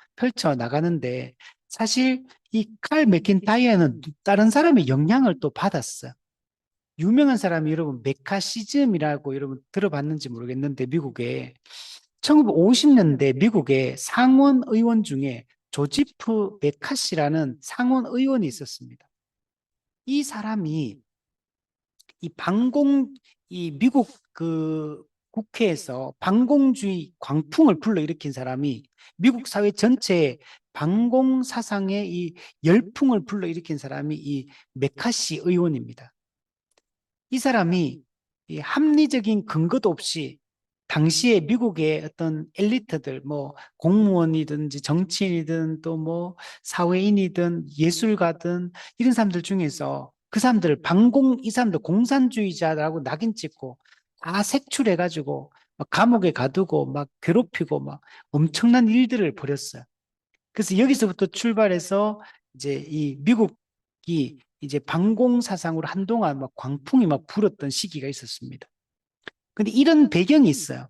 나가는데, 사실 이 칼 맥킨타이어는 다른 사람의 영향을 또 받았어요. 유명한 사람이 여러분 메카시즘이라고 여러분 들어봤는지 모르겠는데, 미국에 1950년대 미국의 상원 의원 중에 조지프 메카시라는 상원 의원이 있었습니다. 이 사람이 이 반공, 이 미국 그 국회에서 반공주의 광풍을 불러일으킨 사람이 미국 사회 전체에 반공 사상의 이 열풍을 불러일으킨 사람이 이 메카시 의원입니다. 이 사람이 이 합리적인 근거도 없이 당시에 미국의 어떤 엘리트들, 뭐 공무원이든지 정치인이든 또 뭐 사회인이든 예술가든 이런 사람들 중에서 그 사람들 이 사람들 공산주의자라고 낙인 찍고 다 색출해가지고 막 감옥에 가두고 막 괴롭히고 막 엄청난 일들을 벌였어요. 그래서 여기서부터 출발해서 이제 이 미국이 이제 반공 사상으로 한동안 막 광풍이 막 불었던 시기가 있었습니다. 근데 이런 배경이 있어요.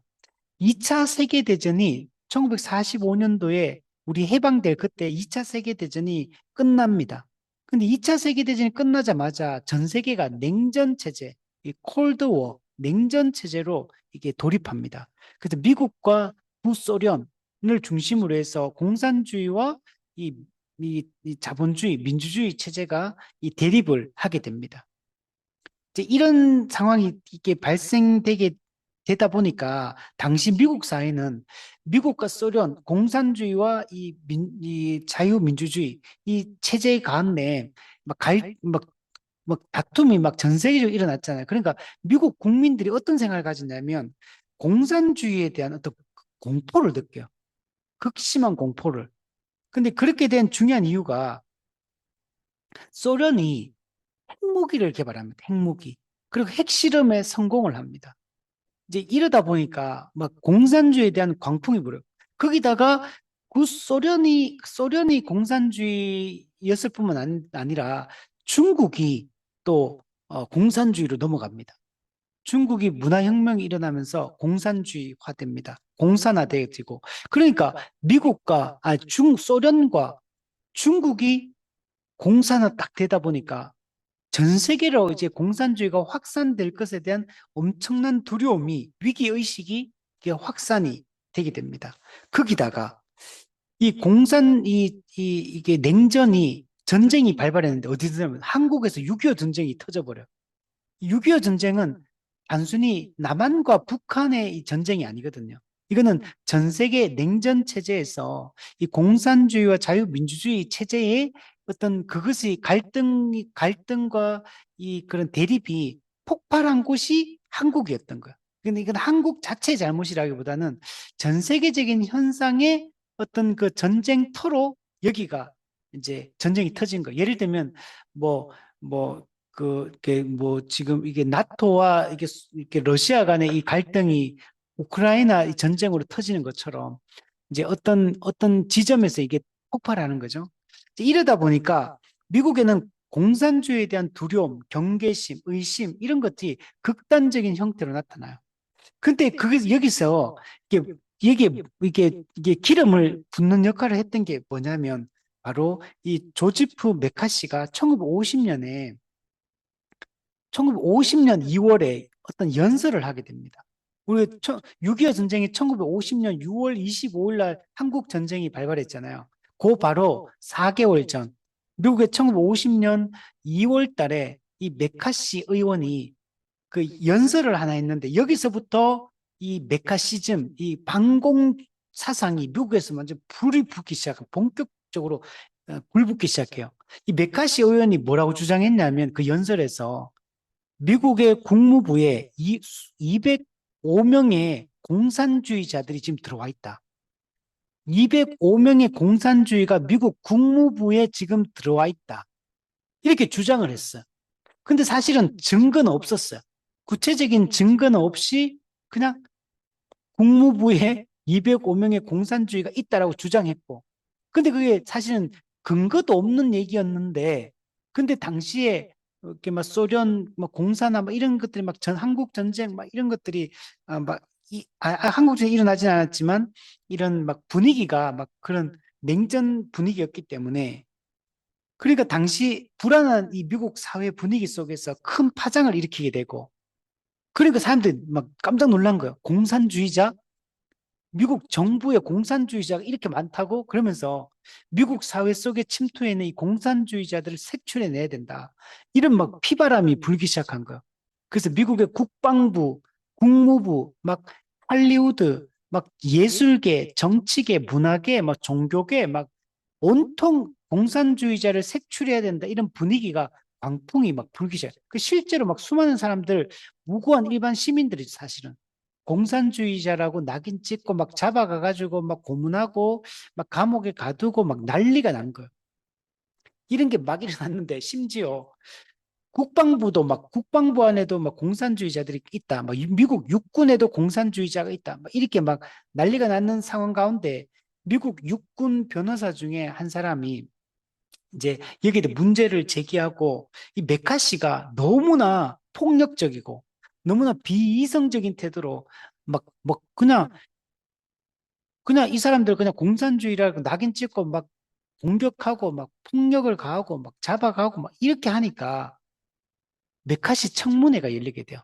2차 세계대전이 1945년도에 우리 해방될 그때 2차 세계대전이 끝납니다. 근데 2차 세계대전이 끝나자마자 전 세계가 냉전 체제, 이 콜드워, 냉전 체제로 이게 돌입합니다. 그래서 미국과 구소련을 중심으로 해서 공산주의와 이, 이 자본주의, 민주주의 체제가 이 대립을 하게 됩니다. 이제 이런 상황이 이게 발생되게 되다 보니까 당시 미국 사회는 미국과 소련, 공산주의와 이 자유민주주의, 이 체제 간에 막 다툼이 막 전 세계적으로 일어났잖아요. 그러니까 미국 국민들이 어떤 생각을 가졌냐면 공산주의에 대한 어떤 공포를 느껴요. 극심한 공포를. 근데 그렇게 된 중요한 이유가 소련이 핵무기를 개발합니다. 핵무기. 그리고 핵실험에 성공을 합니다. 이제 이러다 보니까 막 공산주의에 대한 광풍이 불어요. 거기다가 소련이 공산주의였을 뿐만 아니라 중국이 또 공산주의로 넘어갑니다. 중국이 문화혁명이 일어나면서 공산주의화됩니다. 공산화되어지고. 그러니까 소련과 중국이 공산화 딱 되다 보니까 전 세계로 이제 공산주의가 확산될 것에 대한 엄청난 두려움이, 위기의식이 이게 확산이 되게 됩니다. 거기다가 이게 냉전이 전쟁이 발발했는데 어디서냐면 한국에서 6.25 전쟁이 터져버려요. 6.25 전쟁은 단순히 남한과 북한의 이 전쟁이 아니거든요. 이거는 전 세계 냉전 체제에서 이 공산주의와 자유민주주의 체제의 어떤 그것이 갈등과 이 그런 대립이 폭발한 곳이 한국이었던 거예요. 근데 이건 한국 자체의 잘못이라기보다는 전 세계적인 현상의 어떤 그 전쟁터로 여기가 이제 전쟁이 터진 거예요. 예를 들면 뭐, 뭐, 이게 뭐 지금 이게 나토와 이게 러시아 간의 이 갈등이 우크라이나 이 전쟁으로 터지는 것처럼 이제 어떤 지점에서 이게 폭발하는 거죠. 이러다 보니까 미국에는 공산주의에 대한 두려움, 경계심, 의심 이런 것들이 극단적인 형태로 나타나요. 근데 그게 여기서 이게 기름을 붓는 역할을 했던 게 뭐냐면 바로 이 조지프 메카시가 1950년에 2월에 어떤 연설을 하게 됩니다. 우리 6.25 전쟁이 1950년 6월 25일 날 한국 전쟁이 발발했잖아요. 그 바로 4개월 전 미국의 1950년 2월 달에 이 메카시 의원이 그 연설을 하나 했는데 여기서부터 이 메카시즘, 이 반공 사상이 미국에서 먼저 불이 붙기 시작해요. 본격적으로 불붙기 시작해요. 이 메카시 의원이 뭐라고 주장했냐면 그 연설에서 미국의 국무부에 205명의 공산주의자들이 지금 들어와 있다. 205명의 공산주의가 미국 국무부에 지금 들어와 있다. 이렇게 주장을 했어요. 근데 사실은 증거는 없었어요. 구체적인 증거는 없이 그냥 국무부에 205명의 공산주의가 있다라고 주장했고, 근데 그게 사실은 근거도 없는 얘기였는데, 근데 당시에 이렇게 막 소련 뭐 공사나 뭐 이런 것들이 막 한국 전쟁 막 이런 것들이 한국 전쟁이 일어나진 않았지만 이런 막 분위기가 막 그런 냉전 분위기였기 때문에 그러니까 당시 불안한 이 미국 사회 분위기 속에서 큰 파장을 일으키게 되고 그러니까 사람들이 막 깜짝 놀란 거예요. 공산주의자? 미국 정부의 공산주의자가 이렇게 많다고? 그러면서 미국 사회 속에 침투해 있는 이 공산주의자들을 색출해내야 된다. 이런 막 피바람이 불기 시작한 거예요. 그래서 미국의 국방부, 국무부, 막 할리우드, 막 예술계, 정치계, 문화계, 막 종교계, 막 온통 공산주의자를 색출해야 된다. 이런 분위기가 광풍이 막 불기 시작해요. 그 실제로 막 수많은 사람들, 무고한 일반 시민들이 사실은 공산주의자라고 낙인 찍고 막 잡아가가지고 막 고문하고 막 감옥에 가두고 막 난리가 난 거예요. 이런 게 막 일어났는데 심지어 국방부도 막 국방부 안에도 막 공산주의자들이 있다. 막 미국 육군에도 공산주의자가 있다. 막 이렇게 막 난리가 나는 상황 가운데 미국 육군 변호사 중에 한 사람이 이제 여기에 대해 문제를 제기하고 이 메카시가 너무나 폭력적이고 너무나 비이성적인 태도로 막 그냥 이 사람들 그냥 공산주의라고 낙인 찍고 막 공격하고 막 폭력을 가하고 막 잡아가고 막 이렇게 하니까 메카시 청문회가 열리게 돼요.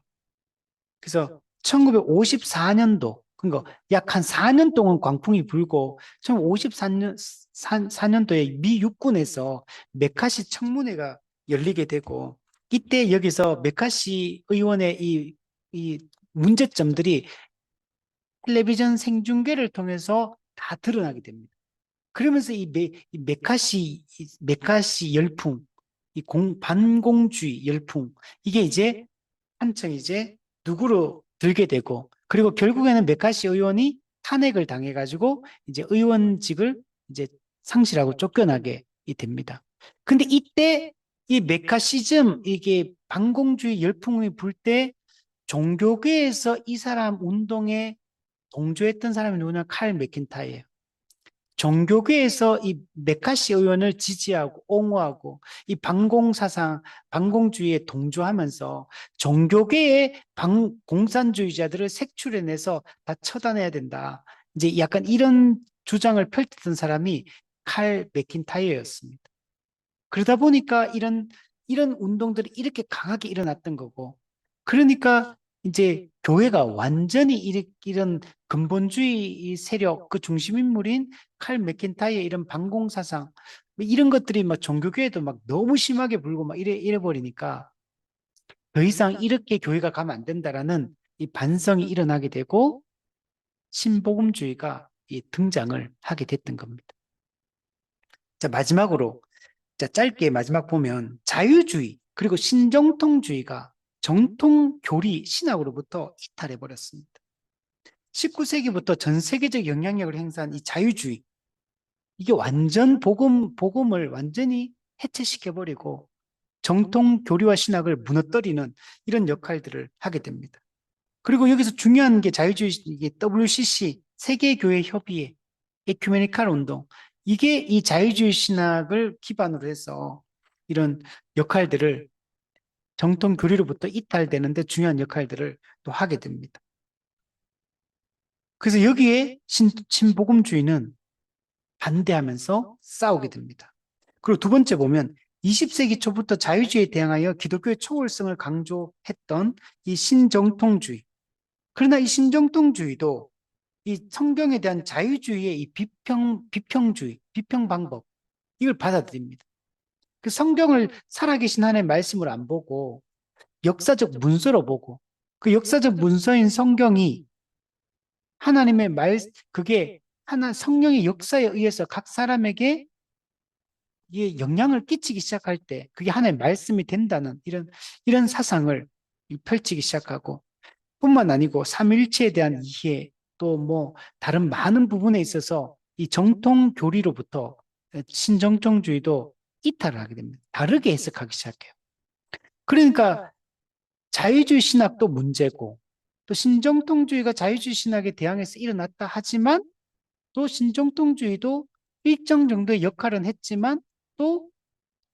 그래서 1954년도 그러니까 약 한 4년 동안 광풍이 불고 1954년 4년도에 미 육군에서 메카시 청문회가 열리게 되고 이때 여기서 메카시 의원의 이 문제점들이 텔레비전 생중계를 통해서 다 드러나게 됩니다. 그러면서 이 메카시 열풍, 반공주의 열풍, 이게 이제 한층 이제 누구로 들게 되고, 그리고 결국에는 메카시 의원이 탄핵을 당해가지고 이제 의원직을 이제 상실하고 쫓겨나게 됩니다. 근데 이때 이 메카시즘, 이게 반공주의 열풍이 불 때 종교계에서 이 사람 운동에 동조했던 사람이 누구냐? 칼 맥킨타이예요. 종교계에서 이 메카시 의원을 지지하고 옹호하고 이 반공사상, 반공주의에 동조하면서 종교계의 공산주의자들을 색출해내서 다 처단해야 된다. 이제 약간 이런 주장을 펼쳤던 사람이 칼 맥킨타이어였습니다. 그러다 보니까 이런 운동들이 이렇게 강하게 일어났던 거고. 그러니까 이제 교회가 완전히 이런 근본주의 세력 그 중심 인물인 칼 맥킨타이의 이런 반공 사상 뭐 이런 것들이 막 종교계에도 막 너무 심하게 불고 막 이래 버리니까 더 이상 이렇게 교회가 가면 안 된다라는 이 반성이 일어나게 되고 신복음주의가 이 등장을 하게 됐던 겁니다. 자, 마지막으로 자, 짧게 마지막 보면 자유주의 그리고 신정통주의가 정통 교리 신학으로부터 이탈해 버렸습니다. 19세기부터 전 세계적 영향력을 행사한 이 자유주의 이게 완전 복음을 완전히 해체시켜 버리고 정통 교리와 신학을 무너뜨리는 이런 역할들을 하게 됩니다. 그리고 여기서 중요한 게 자유주의 이게 WCC 세계교회 협의회 에큐메니칼 운동 이게 이 자유주의 신학을 기반으로 해서 이런 역할들을 정통 교리로부터 이탈되는데 중요한 역할들을 또 하게 됩니다. 그래서 여기에 신복음주의는 반대하면서 싸우게 됩니다. 그리고 두 번째 보면 20세기 초부터 자유주의에 대항하여 기독교의 초월성을 강조했던 이 신정통주의. 그러나 이 신정통주의도 이 성경에 대한 자유주의의 이 비평주의, 비평 방법, 이걸 받아들입니다. 그 성경을 살아계신 하나님의 말씀으로 안 보고 역사적 문서로 보고 그 역사적 문서인 성경이 하나님의 그게 하나 성령의 역사에 의해서 각 사람에게 이게 영향을 끼치기 시작할 때 그게 하나의 말씀이 된다는 이런 사상을 펼치기 시작하고 뿐만 아니고 삼위일체에 대한 이해 또 뭐 다른 많은 부분에 있어서 이 정통 교리로부터 신정통주의도 이탈을 하게 됩니다. 다르게 해석하기 시작해요. 그러니까 자유주의 신학도 문제고 또 신정통주의가 자유주의 신학에 대항해서 일어났다 하지만 또 신정통주의도 일정 정도의 역할은 했지만 또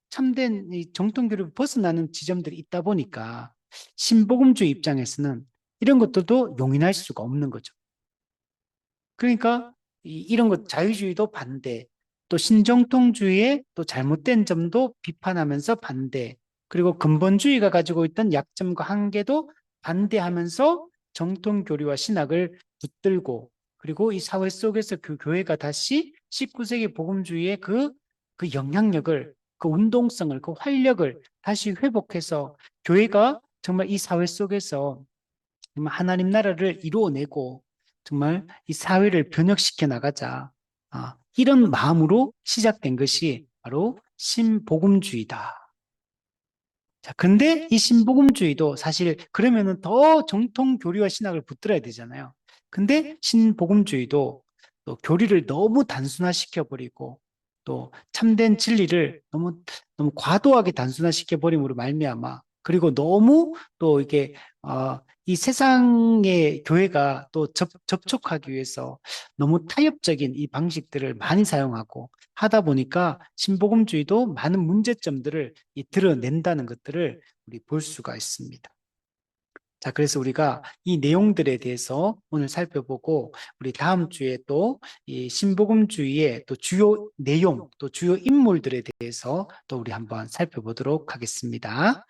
참된 이 정통교를 벗어나는 지점들이 있다 보니까 신복음주의 입장에서는 이런 것들도 용인할 수가 없는 거죠. 그러니까 이런 것 자유주의도 반대, 또 신정통주의의 또 잘못된 점도 비판하면서 반대, 그리고 근본주의가 가지고 있던 약점과 한계도 반대하면서 정통교리와 신학을 붙들고 그리고 이 사회 속에서 그 교회가 다시 19세기 복음주의의 그 영향력을 그 운동성을 그 활력을 다시 회복해서 교회가 정말 이 사회 속에서 정말 하나님 나라를 이루어내고 정말 이 사회를 변혁시켜 나가자. 이런 마음으로 시작된 것이 바로 신복음주의다. 자, 근데 이 신복음주의도 사실 그러면은 더 정통 교리와 신학을 붙들어야 되잖아요. 근데 신복음주의도 또 교리를 너무 단순화시켜 버리고 또 참된 진리를 너무 과도하게 단순화시켜 버림으로 말미암아 그리고 너무 또 이게 이 세상의 교회가 또 접촉하기 위해서 너무 타협적인 이 방식들을 많이 사용하고 하다 보니까 신복음주의도 많은 문제점들을 드러낸다는 것들을 우리 볼 수가 있습니다. 자, 그래서 우리가 이 내용들에 대해서 오늘 살펴보고 우리 다음 주에 또 이 신복음주의의 또 주요 내용, 또 주요 인물들에 대해서 또 우리 한번 살펴보도록 하겠습니다.